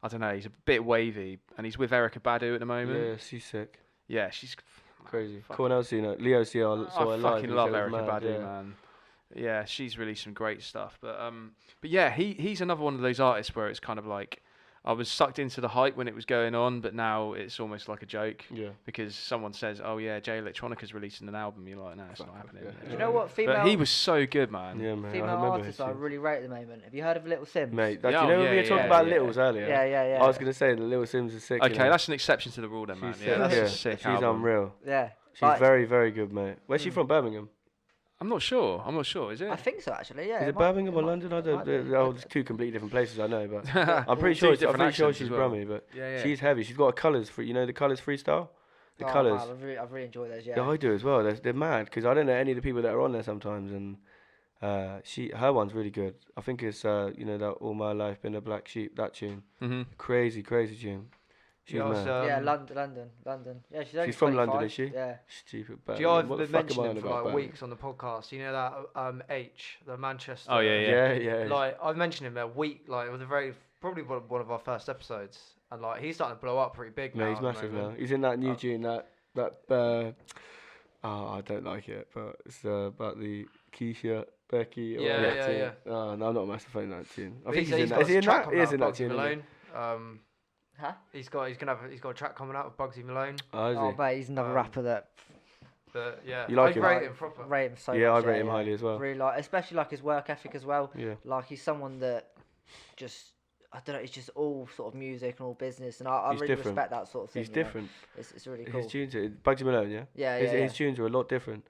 S1: I don't know. He's a bit wavy, and he's with Erykah Badu at the moment.
S2: Yeah, she's sick.
S1: Yeah, she's
S2: crazy. Cornell's seen it. Leo see I
S1: fucking love Erykah Badu, man. Yeah, she's released some great stuff. But yeah, he's another one of those artists where it's kind of like, I was sucked into the hype when it was going on, but now it's almost like a joke. Yeah. Because someone says, "Oh yeah, Jay Electronica's releasing an album." You're like, "No, it's not happening."
S2: Yeah.
S3: Do you know what female?
S1: But he was so good, man.
S2: Yeah, man.
S3: Female artists I really rate at the moment. Have you heard of Little Sims?
S2: Mate, do you know when we were talking about Littles earlier?
S3: Yeah.
S2: I was gonna say that Little Sims is sick.
S1: Okay, that's an exception to the rule, then, man.
S2: She's
S1: yeah, that's
S2: sick.
S1: a sick
S2: She's
S1: album.
S2: unreal.
S3: Yeah.
S2: She's very, very good, mate. Where's she from? Birmingham.
S1: I'm not sure. Is it?
S3: I think so, actually. Yeah.
S2: Is it
S3: might-
S2: Birmingham or
S3: might-
S2: London? I
S3: it
S2: don't.
S3: might be.
S2: It's two completely different places. I know, but I'm
S1: Two
S2: pretty sure.
S1: different
S2: I'm pretty sure
S1: accents
S2: she's
S1: as well.
S2: Brummie, but
S1: Yeah.
S2: she's heavy. She's got a colours for the colours freestyle. The
S3: Oh,
S2: colours.
S3: man, I've really enjoyed those.
S2: Yeah,
S3: Yeah.
S2: I do as well. They're mad because I don't know any of the people that are on there sometimes, and her one's really good. I think it's that All My Life Been a Black Sheep, that tune.
S1: Mm-hmm.
S2: Crazy tune. She's
S4: Yeah, I was,
S2: mad.
S3: Yeah, London. Yeah, she's only
S2: She's from
S3: 25.
S2: London, is she?
S3: Yeah.
S2: Stupid.
S4: Do you know, I've
S2: What the
S4: been
S2: fuck am I
S4: mentioning
S2: on
S4: him for
S2: about
S4: like
S2: Birmingham?
S4: weeks on the podcast. You know that H, the Manchester.
S1: Oh, yeah.
S2: Yeah.
S4: Like I've mentioned him a week. Like it was probably one of our first episodes, and like he's starting to blow up pretty big now.
S2: No, he's
S4: at the
S2: massive now.
S4: moment.
S2: He's in that new tune I don't like it, but it's about the Keisha, Becky. Or
S4: Yeah,
S2: that
S4: yeah,
S2: tune.
S4: yeah.
S2: Oh, no, I'm not a massive fan of that tune. I
S4: But
S2: think he's in
S4: got
S2: that. Is he
S4: a
S2: in
S4: track
S2: that?
S4: coming
S2: He
S4: out
S2: is in
S4: with
S2: that tune.
S4: Bugsy
S2: isn't
S4: Malone.
S3: Huh?
S4: He's got a track coming out with Bugsy Malone.
S2: he? Oh, is
S3: Oh,
S2: he?
S3: mate, he's another rapper that
S4: But yeah,
S2: You like
S4: I
S2: him?
S4: rate him proper.
S3: rate him so
S2: Yeah,
S3: much.
S2: I rate him highly as well.
S3: Really like, especially like his work ethic as well.
S2: Yeah.
S3: Like he's someone that just, I don't know, it's just all sort of music and all business, and I
S2: He's
S3: really
S2: different.
S3: respect that sort of thing.
S2: He's
S3: you know.
S2: different.
S3: It's really cool.
S2: His tunes, Bugsy Malone, yeah.
S3: Yeah,
S2: His tunes are a lot different.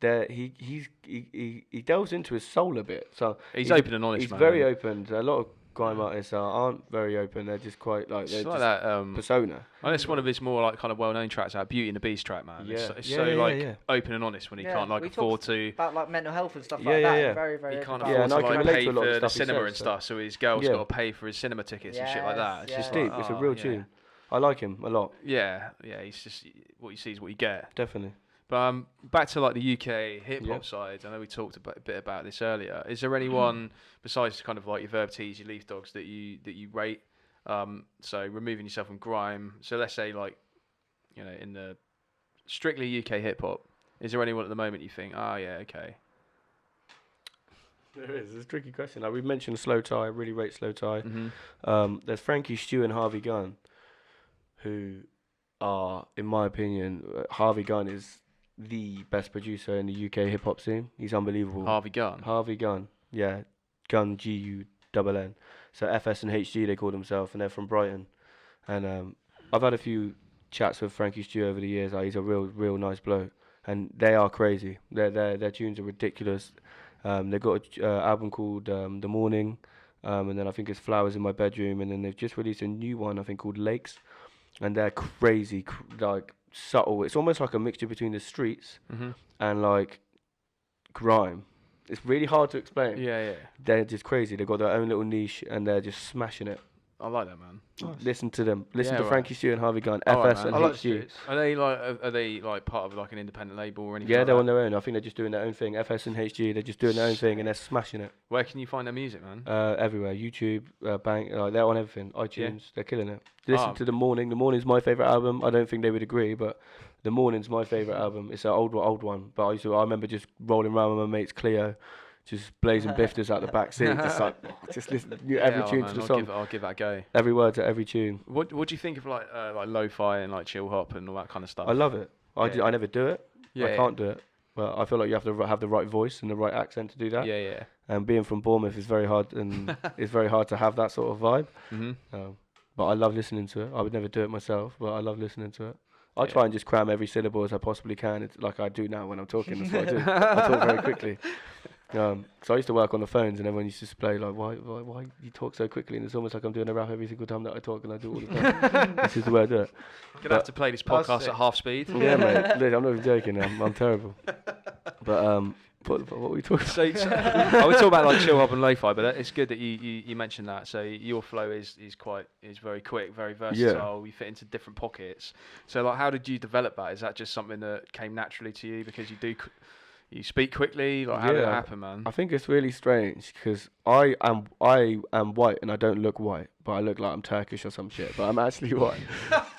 S2: He delves into his soul a bit. So
S1: He's open and honest,
S2: He's
S1: man.
S2: very open. A lot of grime artists aren't very open. They're just quite like
S1: It's
S2: they're
S1: like
S2: just
S1: that.
S2: persona.
S1: And it's one of his more like kind of well-known tracks, that Beauty and the Beast track, man.
S2: Yeah.
S1: It's
S2: Yeah,
S1: so
S2: yeah,
S1: like
S2: yeah.
S1: open and honest when he can't like
S3: we
S1: afford
S3: talked
S1: to.
S3: about like mental health and stuff
S2: Yeah,
S3: like
S2: yeah,
S3: that.
S2: yeah.
S3: Very, very.
S1: He
S3: open
S1: can't
S3: about
S2: Yeah,
S1: afford
S2: and
S1: to
S2: I can
S1: like
S2: relate
S1: pay
S2: to a lot of
S1: for the
S2: stuff he
S1: cinema
S2: says,
S1: and
S2: so-
S1: stuff, so his girl's
S2: Yeah.
S1: got to pay for his cinema tickets and shit like that. It's
S3: Yes,
S1: just
S2: It's
S3: yeah.
S2: deep.
S1: like,
S2: It's a
S1: oh,
S2: real
S1: yeah.
S2: tune. I like him a lot.
S1: Yeah. He's just what you see is what you get.
S2: Definitely.
S1: But back to like the UK hip hop
S2: Yeah.
S1: side. I know we talked a bit about this earlier. Is there anyone besides kind of like your Verb T's, your Leaf Dogs that you rate? So removing yourself from grime. So let's say like, in the strictly UK hip hop, is there anyone at the moment you think, oh yeah, okay.
S2: There is. It's a tricky question. Like we mentioned Slow Tie. I really rate Slow Tie.
S1: Mm-hmm.
S2: There's Frankie Stew and Harvey Gunn, who are, in my opinion, Harvey Gunn is the best producer in the UK hip hop scene. He's unbelievable.
S1: Harvey Gunn.
S2: Harvey Gunn, yeah, Gunn Gunn. So FS and HG they call themselves, and they're from Brighton. And I've had a few chats with Frankie Stew over the years. He's a real nice bloke, and they are crazy. Their tunes are ridiculous. They've got an album called The Morning, and then I think it's Flowers in My Bedroom, and then they've just released a new one I think called Lakes, and they're crazy, like subtle. It's almost like a mixture between the streets
S1: Mm-hmm.
S2: and like grime. It's really hard to explain.
S1: Yeah.
S2: They're just crazy. They've got their own little niche and they're just smashing it.
S1: I like that, man.
S2: Listen to them. Listen
S1: Yeah,
S2: to
S1: right.
S2: Frankie Stew and Harvey Gunn,
S1: All right,
S2: FS
S1: man.
S2: and
S4: I like
S2: HG.
S4: Streets.
S1: Are they like part of like an independent label or anything?
S2: Yeah,
S1: like
S2: they're
S1: that?
S2: on their own. I think they're just doing their own thing. FS and HG, they're just doing their own thing and they're smashing it.
S1: Where can you find their music, man?
S2: Everywhere. YouTube, Bang, they're on everything. iTunes, they're killing it. Listen
S1: Oh.
S2: to The Morning. The Morning's my favourite album. I don't think they would agree, but The Morning's my favourite album. It's an old one, but I remember just rolling around with my mates Cleo, just blazing bifters out the back seat, just listen every tune to the song.
S1: I'll give that a go.
S2: Every word to every tune.
S1: What do you think of like lo-fi and like chill hop and all that kind of stuff?
S2: I love it.
S1: Yeah.
S2: I never do it.
S1: Yeah,
S2: I can't do it. But I feel like you have to have the right voice and the right accent to do that.
S1: Yeah.
S2: And being from Bournemouth is very hard, and it's very hard to have that sort of vibe.
S1: Mm-hmm.
S2: But I love listening to it. I would never do it myself, but I love listening to it. I
S1: Yeah.
S2: try and just cram every syllable as I possibly can. It's like I do now when I'm talking. That's what I do. I talk very quickly. So I used to work on the phones, and everyone used to play like, why you talk so quickly? And it's almost like I'm doing a rap every single time that I talk, and I do it all the time. This is the way I do it.
S1: Gonna have to play this podcast at half speed.
S2: Yeah, mate. Look, I'm not even joking. I'm terrible. But what were we talking about?
S1: So I would talk about like chill hop and lo-fi, but it's good that you mentioned that. So your flow is very quick, very versatile. You fit into different pockets. So like, how did you develop that? Is that just something that came naturally to you because you speak quickly? Like, how did it happen, man?
S2: I think it's really strange because I am white and I don't look white, but I look like I'm Turkish or some shit. But I'm actually white.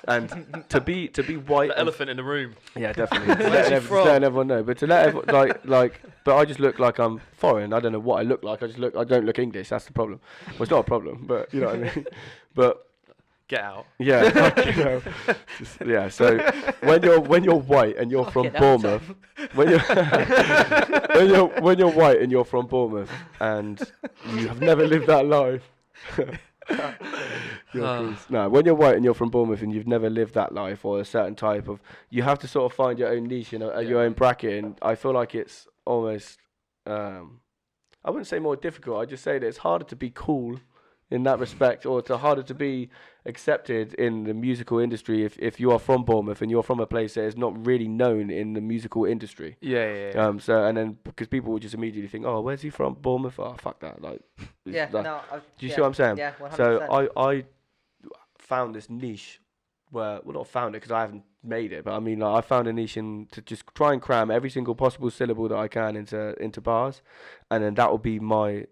S2: And to be white,
S1: The elephant in the room.
S2: yeah, definitely.
S1: Where's he
S2: Just
S1: from?
S2: letting everyone know. But to let everyone but I just look like I'm foreign. I don't know what I look like. I don't look English. That's the problem. Well, it's not a problem, but you know what I mean. But
S1: Get out.
S2: yeah, like, you know, yeah. So when you're white and you're from Bournemouth, when you're white and you're from Bournemouth and you have never lived that life, No, when you're white and you're from Bournemouth and you've never lived that life or a certain type of, you have to sort of find your own niche and your own bracket. And I feel like it's almost, I wouldn't say more difficult. I just say that it's harder to be cool in that respect, or it's harder to be accepted in the musical industry if you are from Bournemouth and you're from a place that is not really known in the musical industry.
S1: Yeah.
S2: So, and then because people will just immediately think, oh, where's he from? Bournemouth? Oh, fuck that. Like,
S3: Yeah,
S2: like,
S3: no.
S2: do you see what I'm saying?
S3: Yeah, 100%.
S2: So I found this niche where, well, not found it because I haven't made it, but I mean, like, I found a niche in to just try and cram every single possible syllable that I can into bars, and then that will be my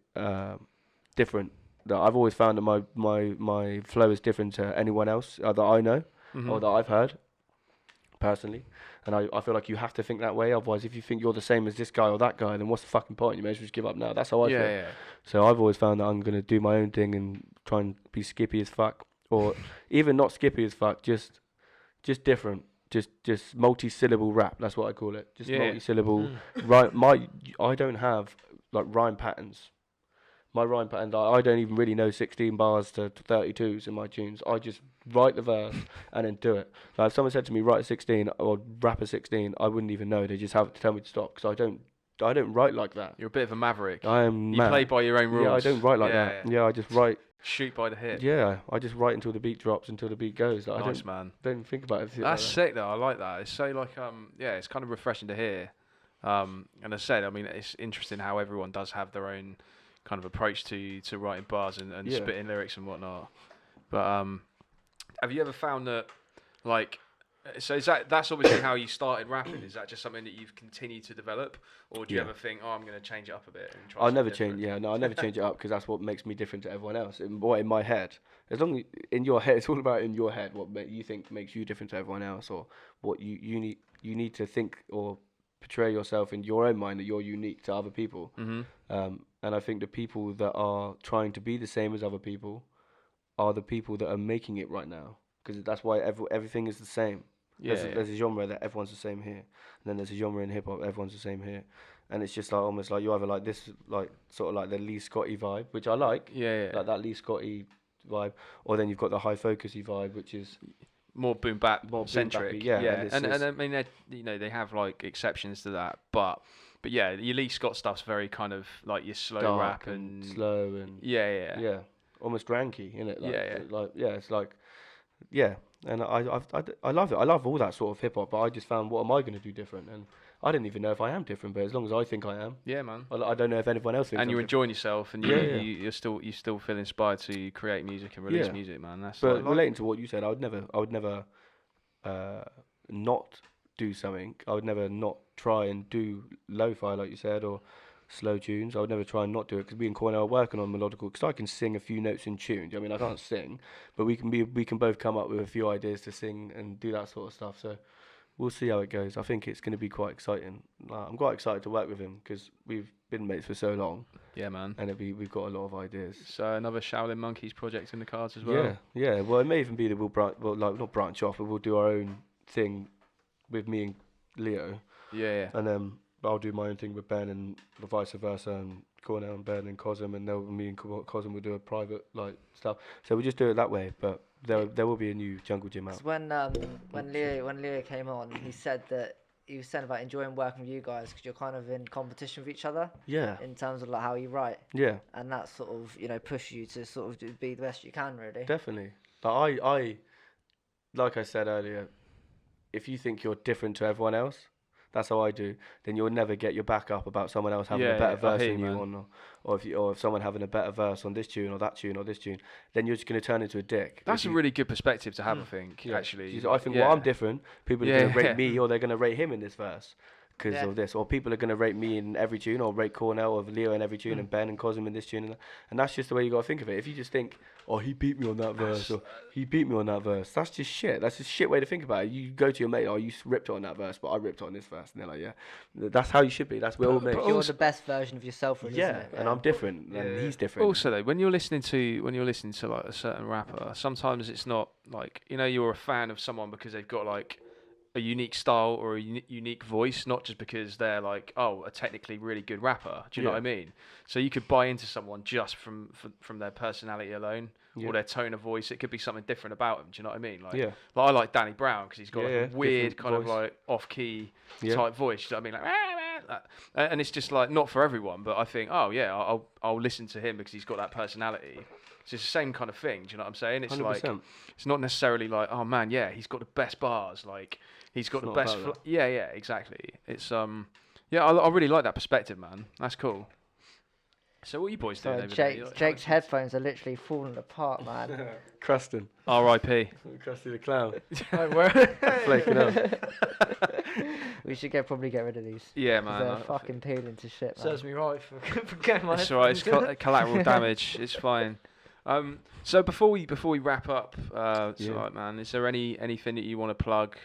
S2: different. That I've always found that my flow is different to anyone else that I know or that I've heard personally, and I feel like you have to think that way. Otherwise, if you think you're the same as this guy or that guy, then what's the fucking point? You may as well just give up now. That's how I feel.
S1: Yeah.
S2: So I've always found that I'm gonna do my own thing and try and be skippy as fuck, or even not skippy as fuck, just different. Just multi-syllable rap. That's what I call it. Just multi-syllable. Right. I don't have like rhyme patterns. My rhyme pattern, I don't even really know 16 bars to 32s in my tunes. I just write the verse and then do it. Like if someone said to me, write a 16 or rap a 16, I wouldn't even know. They just have to tell me to stop because I don't write like that.
S1: You're a bit of a maverick.
S2: I am.
S1: You play by your own rules.
S2: Yeah, I don't write like that. Yeah, I just write.
S1: Shoot by the hip.
S2: Yeah, I just write until the beat drops, until the beat goes. Like,
S1: Nice, man.
S2: Don't think about it.
S1: That's sick though. I like that. It's so like it's kind of refreshing to hear. And as I said, I mean, it's interesting how everyone does have their own kind of approach to writing bars and spitting lyrics and whatnot. But have you ever found that, like, so that's obviously how you started rapping? Is that just something that you've continued to develop, or do you ever think, oh, I'm going to change it up a bit and try?
S2: I never change. Yeah, no, I never change it up because that's what makes me different to everyone else. In my head, as long as in your head, it's all about in your head what you think makes you different to everyone else, or what you need to think or portray yourself in your own mind that you're unique to other people. And I think the people that are trying to be the same as other people are the people that are making it right now, because that's why everything is the same. There's a genre that everyone's the same here, and then there's a genre in hip hop everyone's the same here, and it's just like almost like you either like this, like sort of like the Lee Scotty vibe, which I like, like that Lee Scotty vibe, or then you've got the high focusy vibe, which is
S1: more boom bap centric. And I mean, they have like exceptions to that, but yeah, your Lee Scott stuff's very kind of like your slow rap and
S2: slow and almost dranky, isn't it? Like, it's like and I love it. I love all that sort of hip hop, but I just found, what am I going to do different? And I don't even know if I am different, but as long as I think I am,
S1: man.
S2: I don't know if anyone else thinks.
S1: And you're enjoying yourself, and you still feel inspired to create music and release music, man. That's
S2: but relating to what you said, I would never not do something. I would never not try and do lo-fi, like you said, or slow tunes. I would never try and not do it, because me and Cornell are working on melodical, because I can sing a few notes in tune. I mean, I can't sing, but we can both come up with a few ideas to sing and do that sort of stuff. So we'll see how it goes. I think it's going to be quite exciting. I'm quite excited to work with him because we've been mates for so long.
S1: Yeah, man.
S2: And we've got a lot of ideas.
S1: So another Shaolin Monkeys project in the cards as well.
S2: Yeah. Well, it may even be that we'll not branch off, but we'll do our own thing with me and Leo.
S1: Yeah.
S2: And then I'll do my own thing with Ben, and vice versa, and Cornell and Ben and Cosm, and me and Cosm will do a private like stuff. So we'll just do it that way. But there will be a new Jungle Gym out.
S3: When Leo came on, he said that he was saying about enjoying working with you guys because you're kind of in competition with each other.
S2: Yeah.
S3: In terms of like how you write.
S2: Yeah.
S3: And that sort of push you to sort of be the best you can, really.
S2: Definitely. But I like I said earlier, if you think you're different to everyone else, that's how I do, then you'll never get your back up about someone else having a better verse than you, or if someone having a better verse on this tune or that tune or this tune, then you're just going to turn into a dick.
S1: That's a really good perspective to have, I think, actually.
S2: I think, well, I'm different. People are going to rate me, or they're going to rate him in this verse because of this. Or people are going to rate me in every tune, or rate Cornell or Leo in every tune, and Ben and Cosm in this tune. And that's just the way you got to think of it. If you just think, oh, he beat me on that verse, or he beat me on that verse, that's just shit. That's a shit way to think about it. You go to your mate, oh, you ripped it on that verse, but I ripped it on this verse. And they're like, yeah, that's how you should be. That's we're all mates.
S3: You're the best version of yourself, really, isn't it?
S2: And I'm different, and he's different.
S1: Also, though, when you're listening to like a certain rapper, sometimes it's not like, you're a fan of someone because they've got like a unique style or a unique voice, not just because they're like, oh, a technically really good rapper. Do you know what I mean? So you could buy into someone just from their personality alone or their tone of voice. It could be something different about them. Do you know what I mean? Like, like I like Danny Brown because he's got like a weird kind of like off-key type voice. Do you know what I mean? Like, and it's just like not for everyone, but I think, oh yeah, I'll listen to him because he's got that personality. It's the same kind of thing. Do you know what I'm saying? It's 100%. Like it's not necessarily like, oh man, yeah, he's got the best bars. Like he's got the best. Yeah, exactly. It's I really like that perspective, man. That's cool. So what are you boys doing over there?
S3: Jake's headphones are literally falling apart, man.
S2: Crusting.
S1: R.I.P.
S2: Krusty the Clown.
S3: Flaking up. We should probably get rid of these.
S1: Yeah, man.
S3: They're fucking peeling to shit, man.
S4: Serves me right for getting my headphones.
S1: It's alright. It's collateral damage. It's fine. So before we wrap up, it's alright, man. Is there anything that you want to plug?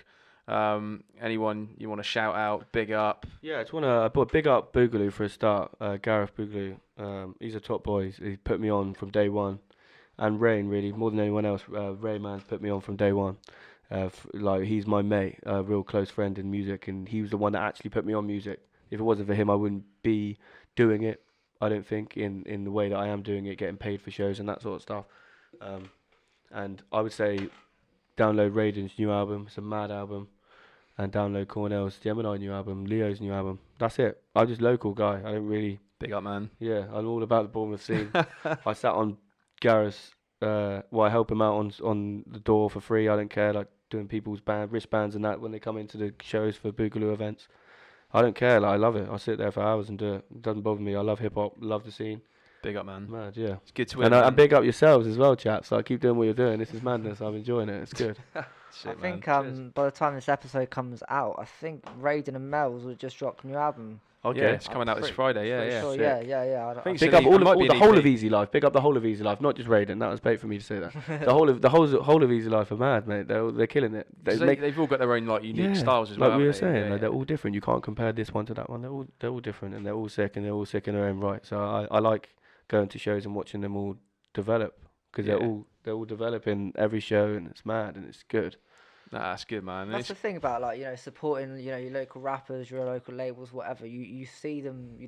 S1: Anyone you want to shout out, big up?
S2: Yeah, I just want to big up Boogaloo for a start. Gareth Boogaloo. He's a top boy. He put me on from day one, and Rain really more than anyone else. Rayman's put me on from day one. Like he's my mate, a real close friend in music, and he was the one that actually put me on music. If it wasn't for him, I wouldn't be doing it. I don't think in the way that I am doing it, getting paid for shows and that sort of stuff. And I would say download Raiden's new album. It's a mad album. And download Cornell's Gemini new album, Leo's new album. That's it. I'm just local guy. I don't really...
S1: Big up, man.
S2: Yeah, I'm all about the Bournemouth scene. I sat on Gareth's... I help him out on the door for free. I don't care, like doing people's wristbands and that when they come into the shows for Boogaloo events. I don't care. Like, I love it. I'll sit there for hours and do it. It doesn't bother me. I love hip-hop. Love the scene.
S1: Big up, man.
S2: Mad, yeah.
S1: It's good to win.
S2: And big up yourselves as well, chaps. Like, keep doing what you're doing. This is madness. I'm enjoying it. It's good.
S3: I think by the time this episode comes out, I think Raiden and Mel's will just drop a new album.
S2: Okay.
S1: Yeah, it's coming out this Friday. Yeah.
S3: Sure, yeah.
S1: I think
S2: big up the whole of Easy Life. Big up the whole of Easy Life, not just Raiden. That was bait for me to say that. the whole of Easy Life are mad, mate. They're killing it.
S1: They've all got their own like unique styles as well.
S2: Like we were saying, like, they're all different. You can't compare this one to that one. They're all different, and they're all sick, in their own right. So I like going to shows and watching them all develop because they're all developing every show, and it's mad and it's good.
S1: Nah, that's good, man.
S3: That's the thing about supporting your local rappers, your local labels, whatever. You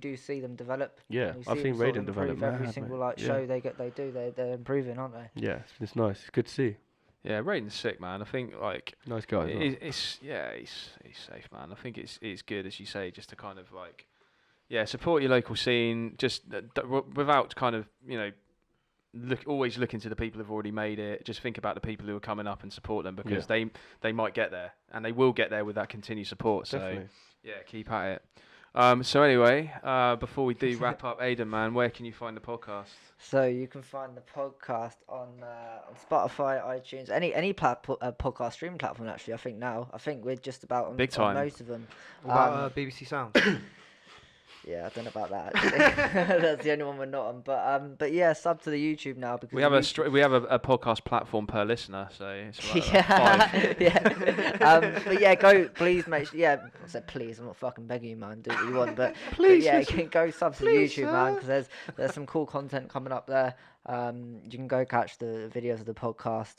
S3: do see them develop.
S2: Yeah, I've seen Raiden develop.
S3: Every single show they do, they're improving, aren't they?
S2: Yeah, it's nice. It's good to see.
S1: Yeah, Raiden's sick, man. I think like
S2: nice guy.
S1: He's safe, man. I think it's good, as you say, just to kind of like support your local scene, just without kind of always look into the people who've already made it. Just think about the people who are coming up and support them because they might get there and they will get there with that continued support.
S2: Definitely.
S1: So keep at it. So anyway, before we do wrap up, Aidan, man, where can you find the podcast?
S3: So you can find the podcast on Spotify, iTunes, any podcast streaming platform. Actually, I think we're just about on,
S1: big time
S3: on most of them.
S4: What about BBC Sounds?
S3: Yeah, I don't know about that. Actually. That's the only one we're not on. But yeah, sub to the YouTube now because
S1: we have a podcast platform per listener, so it's
S3: but yeah, please I said please. I'm not fucking begging you, man. Do what you want, but
S2: please.
S3: But yeah, go sub to the YouTube, man, because there's some cool content coming up there. You can go catch the videos of the podcast.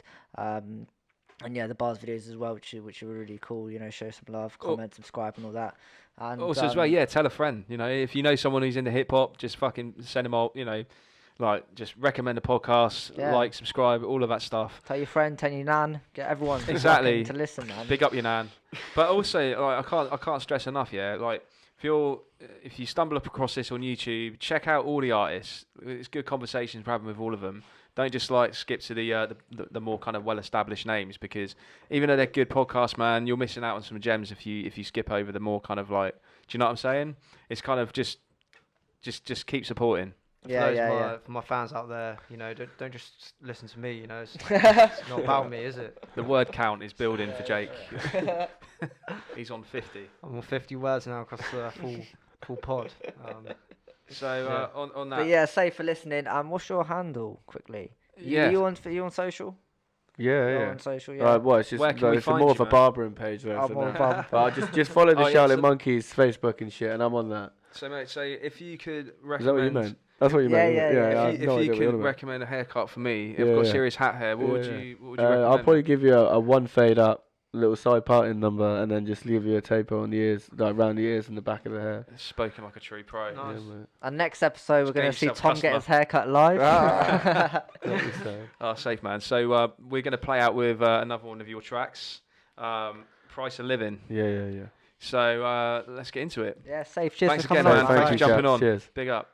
S3: And yeah, the bars videos as well, which are really cool. Show some love, comment, subscribe, and all that. And
S1: also as well, tell a friend. If you know someone who's into hip hop, just fucking send them all. Like just recommend the podcast, like, subscribe, all of that stuff.
S3: Tell your friend, tell your nan, get everyone
S1: exactly
S3: to listen, man.
S1: Big up your nan. But also, like, I can't stress enough. Yeah, like if you stumble up across this on YouTube, check out all the artists. It's good conversations we're having with all of them. Don't just like skip to the more kind of well-established names, because even though they're good podcasts, man, you're missing out on some gems if you skip over the more kind of like. Do you know what I'm saying? It's kind of just keep supporting.
S4: For my fans out there, don't just listen to me. It's not about me, is it?
S1: The word count is building for Jake. He's on 50.
S4: I'm on 50 words now across the full pod.
S1: So on that.
S3: But yeah, say for listening. What's your handle quickly? You on social?
S2: Yeah.
S3: On social, yeah.
S2: It's just it's more of a barbering page though. Just follow the Shaolin Monkeys Facebook and shit, and I'm on that.
S1: So mate, if you could recommend.
S2: Is that what you meant? That's what you meant.
S1: Yeah. If you could recommend a haircut for me, I've got serious hat hair. What would you recommend?
S2: I'll probably give you a one fade up little side parting number, and then just leave you a taper on the ears, like around the ears and the back of the hair.
S1: Spoken like a true pro.
S4: Nice.
S2: Yeah, mate.
S3: And next episode, we're going to
S1: Just
S3: see
S1: get
S3: Tom
S1: yourself
S3: get
S1: a
S3: his hair cut live.
S2: Don't be sad.
S1: Oh, safe man. So we're going to play out with another one of your tracks, Price of Living.
S2: Yeah.
S1: So let's get into it.
S3: Yeah, safe. Cheers
S1: Thanks
S3: for
S1: again,
S3: coming
S1: man.
S3: on.
S1: Thanks for jumping
S2: chaps.
S1: on.
S2: Cheers.
S1: Big up.